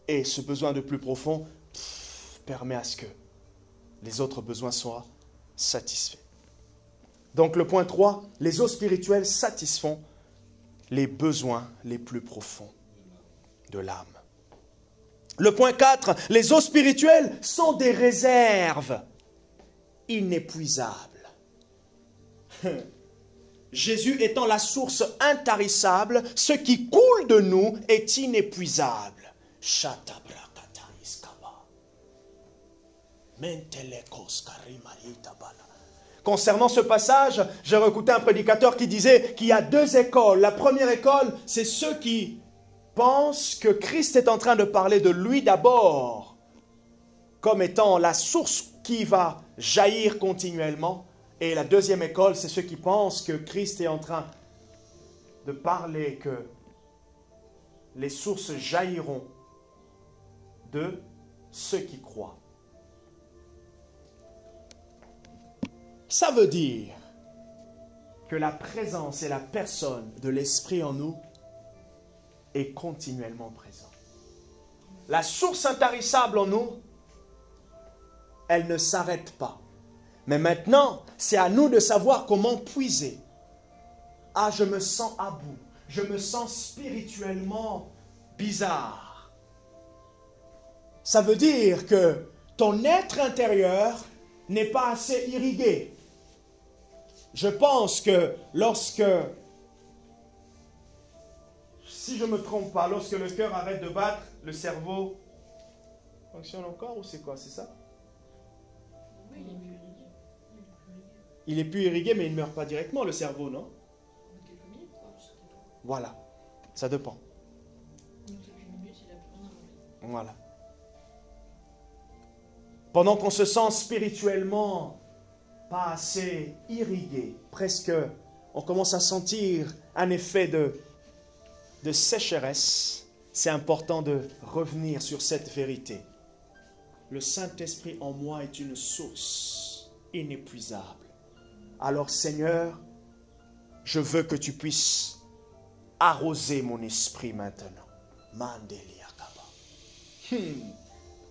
Speaker 1: Et ce besoin le plus profond permet à ce que les autres besoins soient satisfaits. Donc le point 3, les eaux spirituelles satisfont les besoins les plus profonds de l'âme. Le point 4, les eaux spirituelles sont des réserves inépuisables. Jésus étant la source intarissable, ce qui coule de nous est inépuisable. Concernant ce passage, j'ai écouté un prédicateur qui disait qu'il y a deux écoles. La première école, c'est ceux qui pensent que Christ est en train de parler de lui d'abord, comme étant la source qui va jaillir continuellement. Et la deuxième école, c'est ceux qui pensent que Christ est en train de parler que les sources jailliront de ceux qui croient. Ça veut dire que la présence et la personne de l'Esprit en nous est continuellement présente. La source intarissable en nous, elle ne s'arrête pas. Mais maintenant, c'est à nous de savoir comment puiser. Ah, je me sens à bout. Je me sens spirituellement bizarre. Ça veut dire que ton être intérieur n'est pas assez irrigué. Je pense que lorsque, si je ne me trompe pas, lorsque le cœur arrête de battre, le cerveau fonctionne encore ou c'est quoi? C'est ça?
Speaker 2: Oui, il est plus irrigué.
Speaker 1: Il est plus irrigué, mais il ne meurt pas directement, le cerveau, non?
Speaker 2: Quelques minutes, quoi, ça dépend.
Speaker 1: Voilà, ça dépend.
Speaker 2: Quelques minutes, il a plus rien à manger.
Speaker 1: Voilà. Pendant qu'on se sent spirituellement pas assez irrigué, presque, on commence à sentir un effet de sécheresse, c'est important de revenir sur cette vérité. Le Saint-Esprit en moi est une source inépuisable. Alors Seigneur, je veux que tu puisses arroser mon esprit maintenant.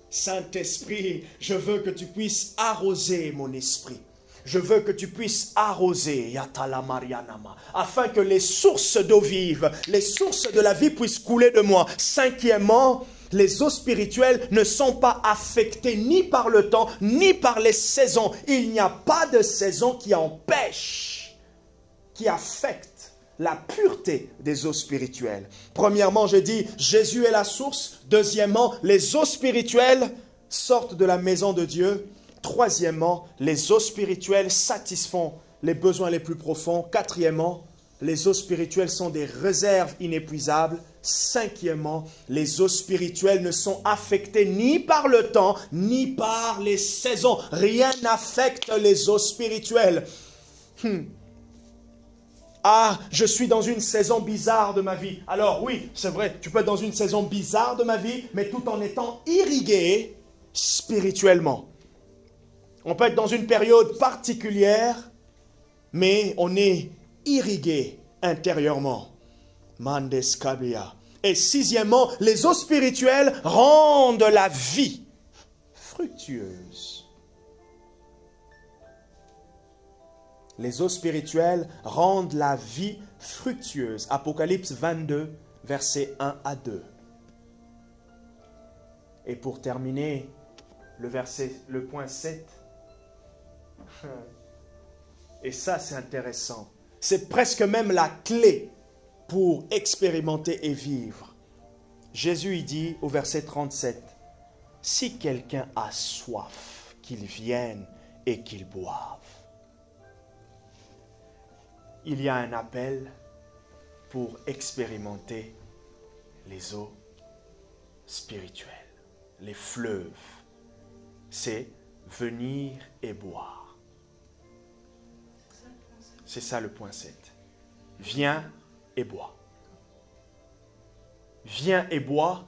Speaker 1: Saint-Esprit, je veux que tu puisses arroser mon esprit. Je veux que tu puisses arroser, Yatala Marianama, afin que les sources d'eau vive, les sources de la vie puissent couler de moi. Cinquièmement, les eaux spirituelles ne sont pas affectées ni par le temps, ni par les saisons. Il n'y a pas de saison qui empêche, qui affecte la pureté des eaux spirituelles. Premièrement, je dis, Jésus est la source. Deuxièmement, les eaux spirituelles sortent de la maison de Dieu. Troisièmement, les eaux spirituelles satisfont les besoins les plus profonds. Quatrièmement, les eaux spirituelles sont des réserves inépuisables. Cinquièmement, les eaux spirituelles ne sont affectées ni par le temps, ni par les saisons. Rien n'affecte les eaux spirituelles. Ah, je suis dans une saison bizarre de ma vie. Alors oui, c'est vrai, tu peux être dans une saison bizarre de ma vie, mais tout en étant irrigué spirituellement. On peut être dans une période particulière, mais on est irrigué intérieurement. Mandeskabia. Et sixièmement, les eaux spirituelles rendent la vie fructueuse. Les eaux spirituelles rendent la vie fructueuse. Apocalypse 22, versets 1 à 2. Et pour terminer, le point 7. Et ça, c'est intéressant. C'est presque même la clé pour expérimenter et vivre. Jésus il dit au verset 37, « Si quelqu'un a soif, qu'il vienne et qu'il boive. » Il y a un appel pour expérimenter les eaux spirituelles, les fleuves. C'est venir et boire. C'est ça le point 7. Viens et bois. Viens et bois,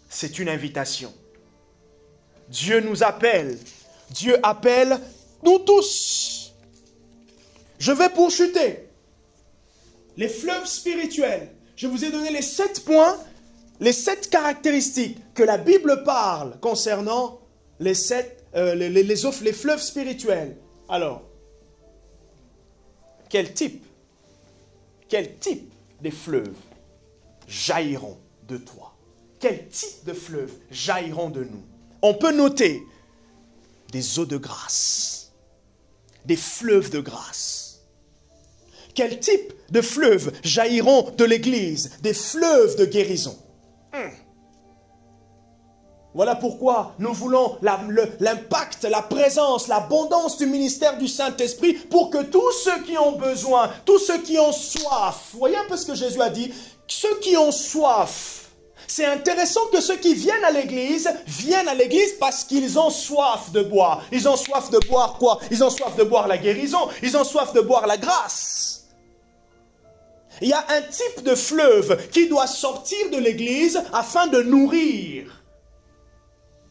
Speaker 1: c'est une invitation. Dieu nous appelle. Dieu appelle nous tous. Je vais pourchuter les fleuves spirituels. Je vous ai donné les 7 points, les 7 caractéristiques que la Bible parle concernant les fleuves spirituels. Alors, quel type des fleuves jailliront de toi? Quel type de fleuves jailliront de nous? On peut noter des eaux de grâce, des fleuves de grâce. Quel type de fleuves jailliront de l'Église? Des fleuves de guérison. Voilà pourquoi nous voulons l'impact, la présence, l'abondance du ministère du Saint-Esprit pour que tous ceux qui ont besoin, tous ceux qui ont soif, vous voyez un peu ce que Jésus a dit, ceux qui ont soif, c'est intéressant que ceux qui viennent à l'église parce qu'ils ont soif de boire. Ils ont soif de boire quoi? Ils ont soif de boire la guérison, ils ont soif de boire la grâce. Il y a un type de fleuve qui doit sortir de l'Église afin de nourrir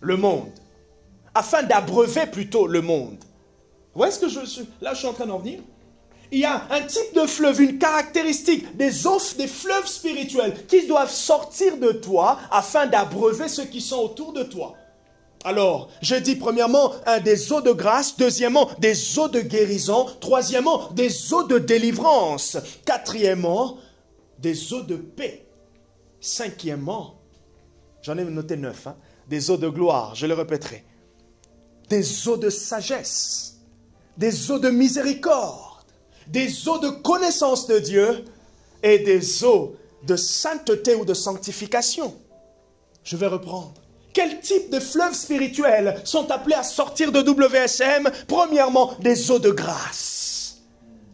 Speaker 1: le monde, afin d'abreuver plutôt le monde. Vous voyez ce que je suis en train d'en venir? Il y a un type de fleuve, une caractéristique des fleuves spirituels qui doivent sortir de toi afin d'abreuver ceux qui sont autour de toi. Alors, je dis premièrement des eaux de grâce, deuxièmement des eaux de guérison, troisièmement des eaux de délivrance, quatrièmement des eaux de paix, cinquièmement, j'en ai noté 9, des eaux de gloire, je le répéterai, des eaux de sagesse, des eaux de miséricorde, des eaux de connaissance de Dieu et des eaux de sainteté ou de sanctification. Je vais reprendre. Quel type de fleuves spirituels sont appelés à sortir de WSM? Premièrement, des eaux de grâce.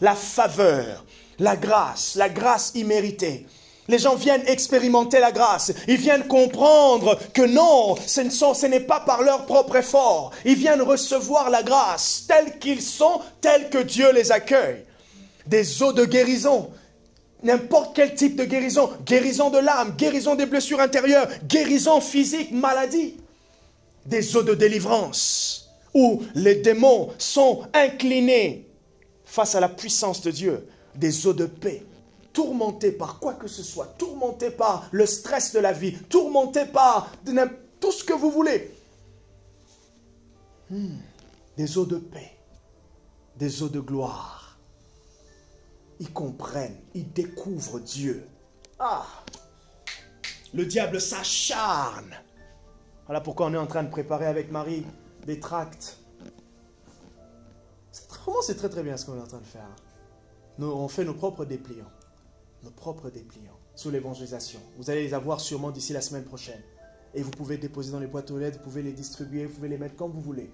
Speaker 1: La faveur, la grâce imméritée. Les gens viennent expérimenter la grâce. Ils viennent comprendre que non, ce n'est pas par leur propre effort. Ils viennent recevoir la grâce tels qu'ils sont, tels que Dieu les accueille. Des eaux de guérison. N'importe quel type de guérison, guérison de l'âme, guérison des blessures intérieures, guérison physique, maladie. Des eaux de délivrance, où les démons sont inclinés face à la puissance de Dieu. Des eaux de paix, tourmentés par quoi que ce soit, tourmentés par le stress de la vie, tourmentés par tout ce que vous voulez. Des eaux de paix, des eaux de gloire. Ils comprennent, ils découvrent Dieu. Le diable s'acharne. Voilà pourquoi on est en train de préparer avec Marie des tracts. Vraiment, c'est très très bien ce qu'on est en train de faire. Nous, on fait nos propres dépliants. Nos propres dépliants sur l'évangélisation. Vous allez les avoir sûrement d'ici la semaine prochaine. Et vous pouvez déposer dans les boîtes aux lettres, vous pouvez les distribuer, vous pouvez les mettre comme vous voulez.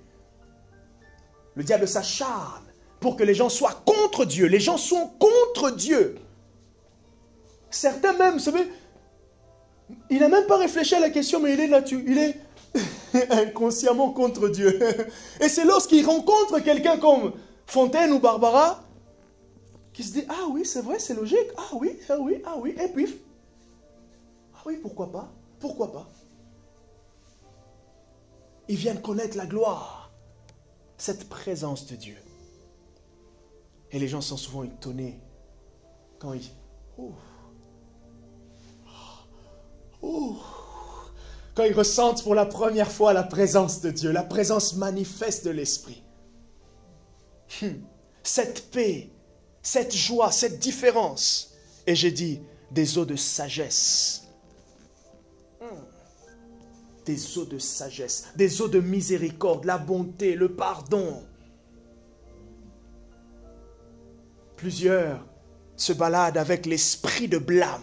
Speaker 1: Le diable s'acharne pour que les gens soient contre Dieu. Les gens sont contre Dieu. Certains même, vous savez, il n'a même pas réfléchi à la question, mais il est inconsciemment contre Dieu. Et c'est lorsqu'il rencontre quelqu'un comme Fontaine ou Barbara, qui se dit, ah oui, c'est vrai, c'est logique, ah oui, et puis, ah oui, pourquoi pas, pourquoi pas. Ils viennent connaître la gloire, cette présence de Dieu. Et les gens sont souvent étonnés quand ils... quand ils ressentent pour la première fois la présence de Dieu, la présence manifeste de l'Esprit. Cette paix, cette joie, cette différence. Et j'ai dit, des eaux de sagesse. Des eaux de sagesse, des eaux de miséricorde, la bonté, le pardon. Plusieurs se baladent avec l'esprit de blâme,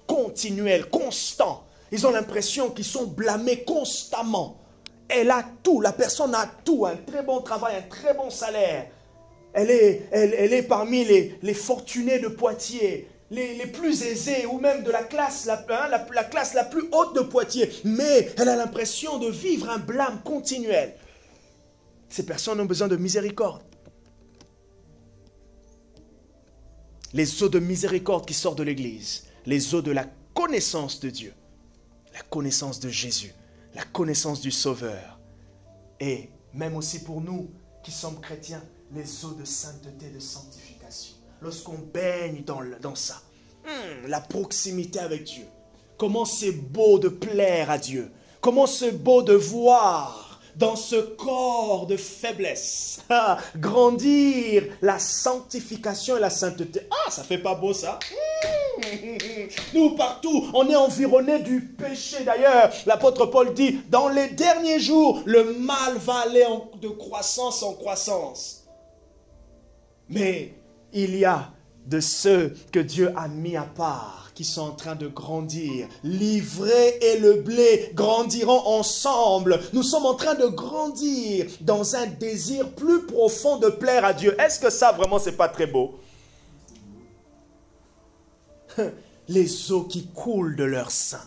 Speaker 1: continuel, constant. Ils ont l'impression qu'ils sont blâmés constamment. Elle a tout, la personne a tout, un très bon travail, un très bon salaire. Elle est parmi les fortunés de Poitiers, les plus aisés, ou même de la classe la classe la plus haute de Poitiers. Mais elle a l'impression de vivre un blâme continuel. Ces personnes ont besoin de miséricorde. Les eaux de miséricorde qui sortent de l'Église, les eaux de la connaissance de Dieu, la connaissance de Jésus, la connaissance du Sauveur. Et même aussi pour nous qui sommes chrétiens, les eaux de sainteté, de sanctification. Lorsqu'on baigne dans ça, la proximité avec Dieu. Comment c'est beau de plaire à Dieu. Comment c'est beau de voir dans ce corps de faiblesse grandir la sanctification et la sainteté. Ça fait pas beau ça? Nous partout, on est environné du péché. D'ailleurs, l'apôtre Paul dit, dans les derniers jours, le mal va aller de croissance en croissance. Mais il y a de ceux que Dieu a mis à part, qui sont en train de grandir. L'ivraie et le blé grandiront ensemble. Nous sommes en train de grandir dans un désir plus profond de plaire à Dieu. Est-ce que ça, vraiment, c'est pas très beau? Les eaux qui coulent de leur sein.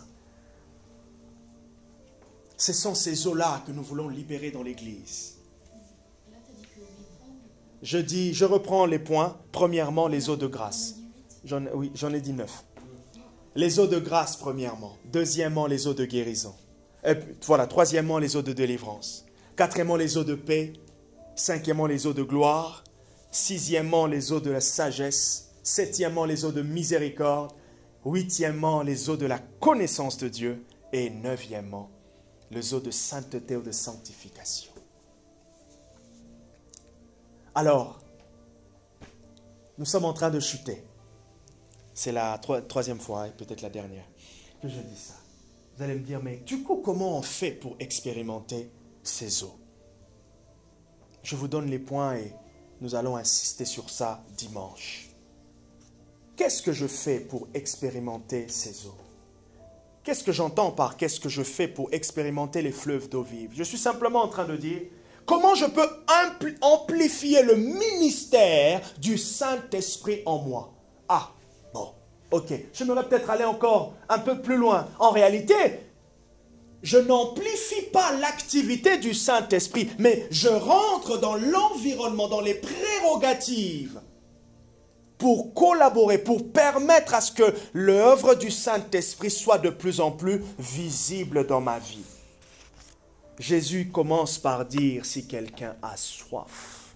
Speaker 1: Ce sont ces eaux-là que nous voulons libérer dans l'Église. Je reprends les points. Premièrement, les eaux de grâce. Oui, j'en ai dit 9. Les eaux de grâce, premièrement. Deuxièmement, les eaux de guérison. Voilà, troisièmement, les eaux de délivrance. Quatrièmement, les eaux de paix. Cinquièmement, les eaux de gloire. Sixièmement, les eaux de la sagesse. Septièmement, les eaux de miséricorde. Huitièmement, les eaux de la connaissance de Dieu. Et neuvièmement, les eaux de sainteté ou de sanctification. Alors, nous sommes en train de chuter. C'est la troisième fois et peut-être la dernière que je dis ça. Vous allez me dire, mais du coup, comment on fait pour expérimenter ces eaux? Je vous donne les points et nous allons insister sur ça dimanche. Qu'est-ce que je fais pour expérimenter ces eaux? Qu'est-ce que j'entends par qu'est-ce que je fais pour expérimenter les fleuves d'eau vive? Je suis simplement en train de dire, comment je peux amplifier le ministère du Saint-Esprit en moi? Ah, bon, ok. J'aimerais peut-être aller encore un peu plus loin. En réalité, je n'amplifie pas l'activité du Saint-Esprit, mais je rentre dans l'environnement, dans les prérogatives pour collaborer, pour permettre à ce que l'œuvre du Saint-Esprit soit de plus en plus visible dans ma vie. Jésus commence par dire si quelqu'un a soif.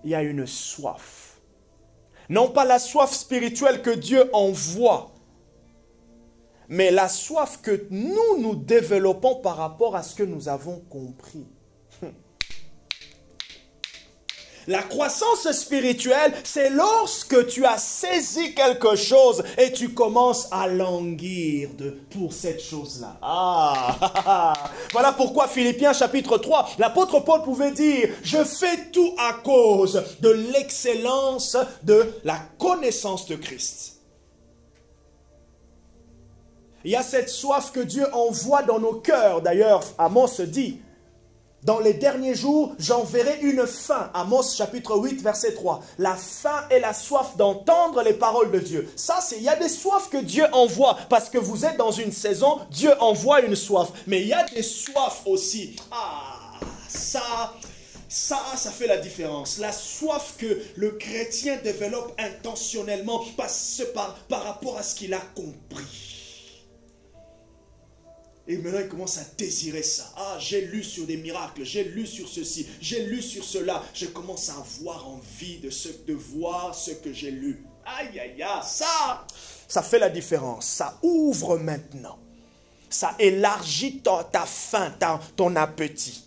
Speaker 1: Il y a une soif. Non pas la soif spirituelle que Dieu envoie, mais la soif que nous développons par rapport à ce que nous avons compris. La croissance spirituelle, c'est lorsque tu as saisi quelque chose et tu commences à languir pour cette chose-là. Voilà pourquoi Philippiens chapitre 3, l'apôtre Paul pouvait dire « Je fais tout à cause de l'excellence de la connaissance de Christ ». Il y a cette soif que Dieu envoie dans nos cœurs. D'ailleurs, Amos dit « Dans les derniers jours, j'enverrai une faim. » Amos chapitre 8, verset 3. La faim et la soif d'entendre les paroles de Dieu. Ça, il y a des soifs que Dieu envoie. Parce que vous êtes dans une saison, Dieu envoie une soif. Mais il y a des soifs aussi. Ça fait la différence. La soif que le chrétien développe intentionnellement par rapport à ce qu'il a compris. Et maintenant, il commence à désirer ça. J'ai lu sur des miracles, j'ai lu sur ceci, j'ai lu sur cela. Je commence à avoir envie de voir ce que j'ai lu. Aïe, aïe, aïe, ça fait la différence. Ça ouvre maintenant. Ça élargit ta faim, ton appétit.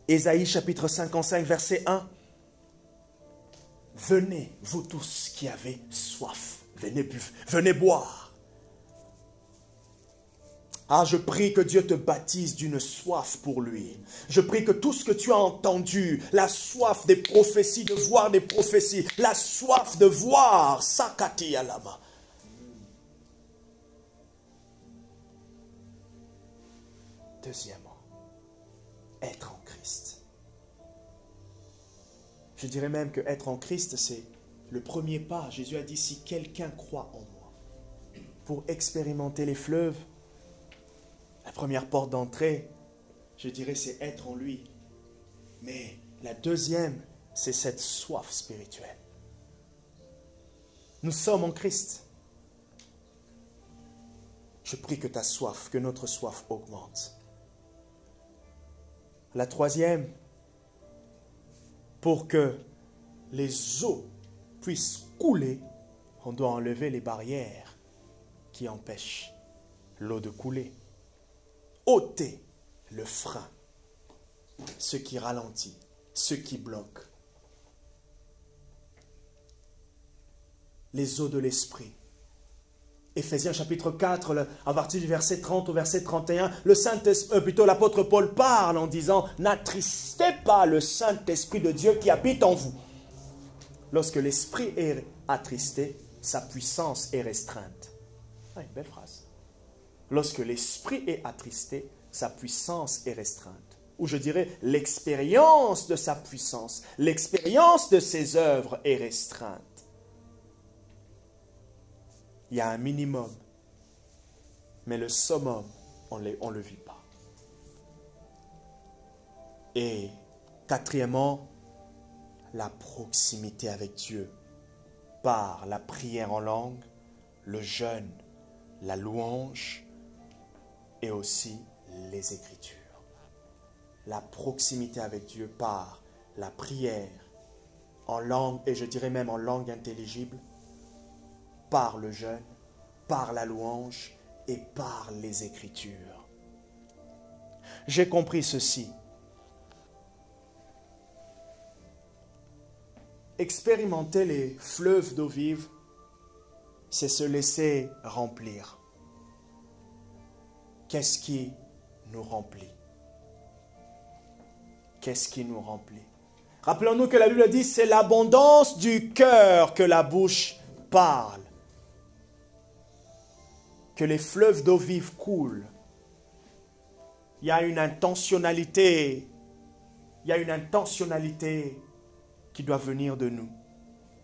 Speaker 1: Ésaïe chapitre 55, verset 1. Venez, vous tous qui avez soif. Venez boire. Je prie que Dieu te baptise d'une soif pour lui. Je prie que tout ce que tu as entendu, la soif des prophéties, de voir des prophéties, la soif de voir, Sakati Alama. Deuxièmement, être en Christ. Je dirais même que être en Christ, c'est le premier pas. Jésus a dit, si quelqu'un croit en moi, pour expérimenter les fleuves, la première porte d'entrée, je dirais, c'est être en lui. Mais la deuxième, c'est cette soif spirituelle. Nous sommes en Christ. Je prie que ta soif, que notre soif augmente. La troisième, pour que les eaux puissent couler, on doit enlever les barrières qui empêchent l'eau de couler. Ôter le frein, ce qui ralentit, ce qui bloque. Les eaux de l'esprit. Éphésiens chapitre 4, à partir du verset 30 au verset 31, l'apôtre Paul parle en disant « N'attristez pas le Saint-Esprit de Dieu qui habite en vous. » Lorsque l'esprit est attristé, sa puissance est restreinte. Une belle phrase. Lorsque l'esprit est attristé, sa puissance est restreinte. Ou je dirais, l'expérience de sa puissance, l'expérience de ses œuvres est restreinte. Il y a un minimum, mais le summum, on ne le vit pas. Et quatrièmement, la proximité avec Dieu. par la prière en langue, le jeûne, la louange et aussi les Écritures. La proximité avec Dieu par la prière en langue, et je dirais même en langue intelligible, par le jeûne, par la louange et par les Écritures. J'ai compris ceci. Expérimenter les fleuves d'eau vive, c'est se laisser remplir. Qu'est-ce qui nous remplit? Qu'est-ce qui nous remplit? Rappelons-nous que la Bible dit, c'est l'abondance du cœur que la bouche parle. Que les fleuves d'eau vive coulent. Il y a une intentionnalité. Il y a une intentionnalité qui doit venir de nous,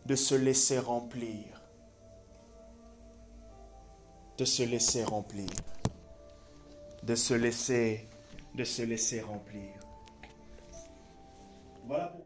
Speaker 1: de se laisser remplir. De se laisser remplir. De se laisser remplir. Voilà pourquoi.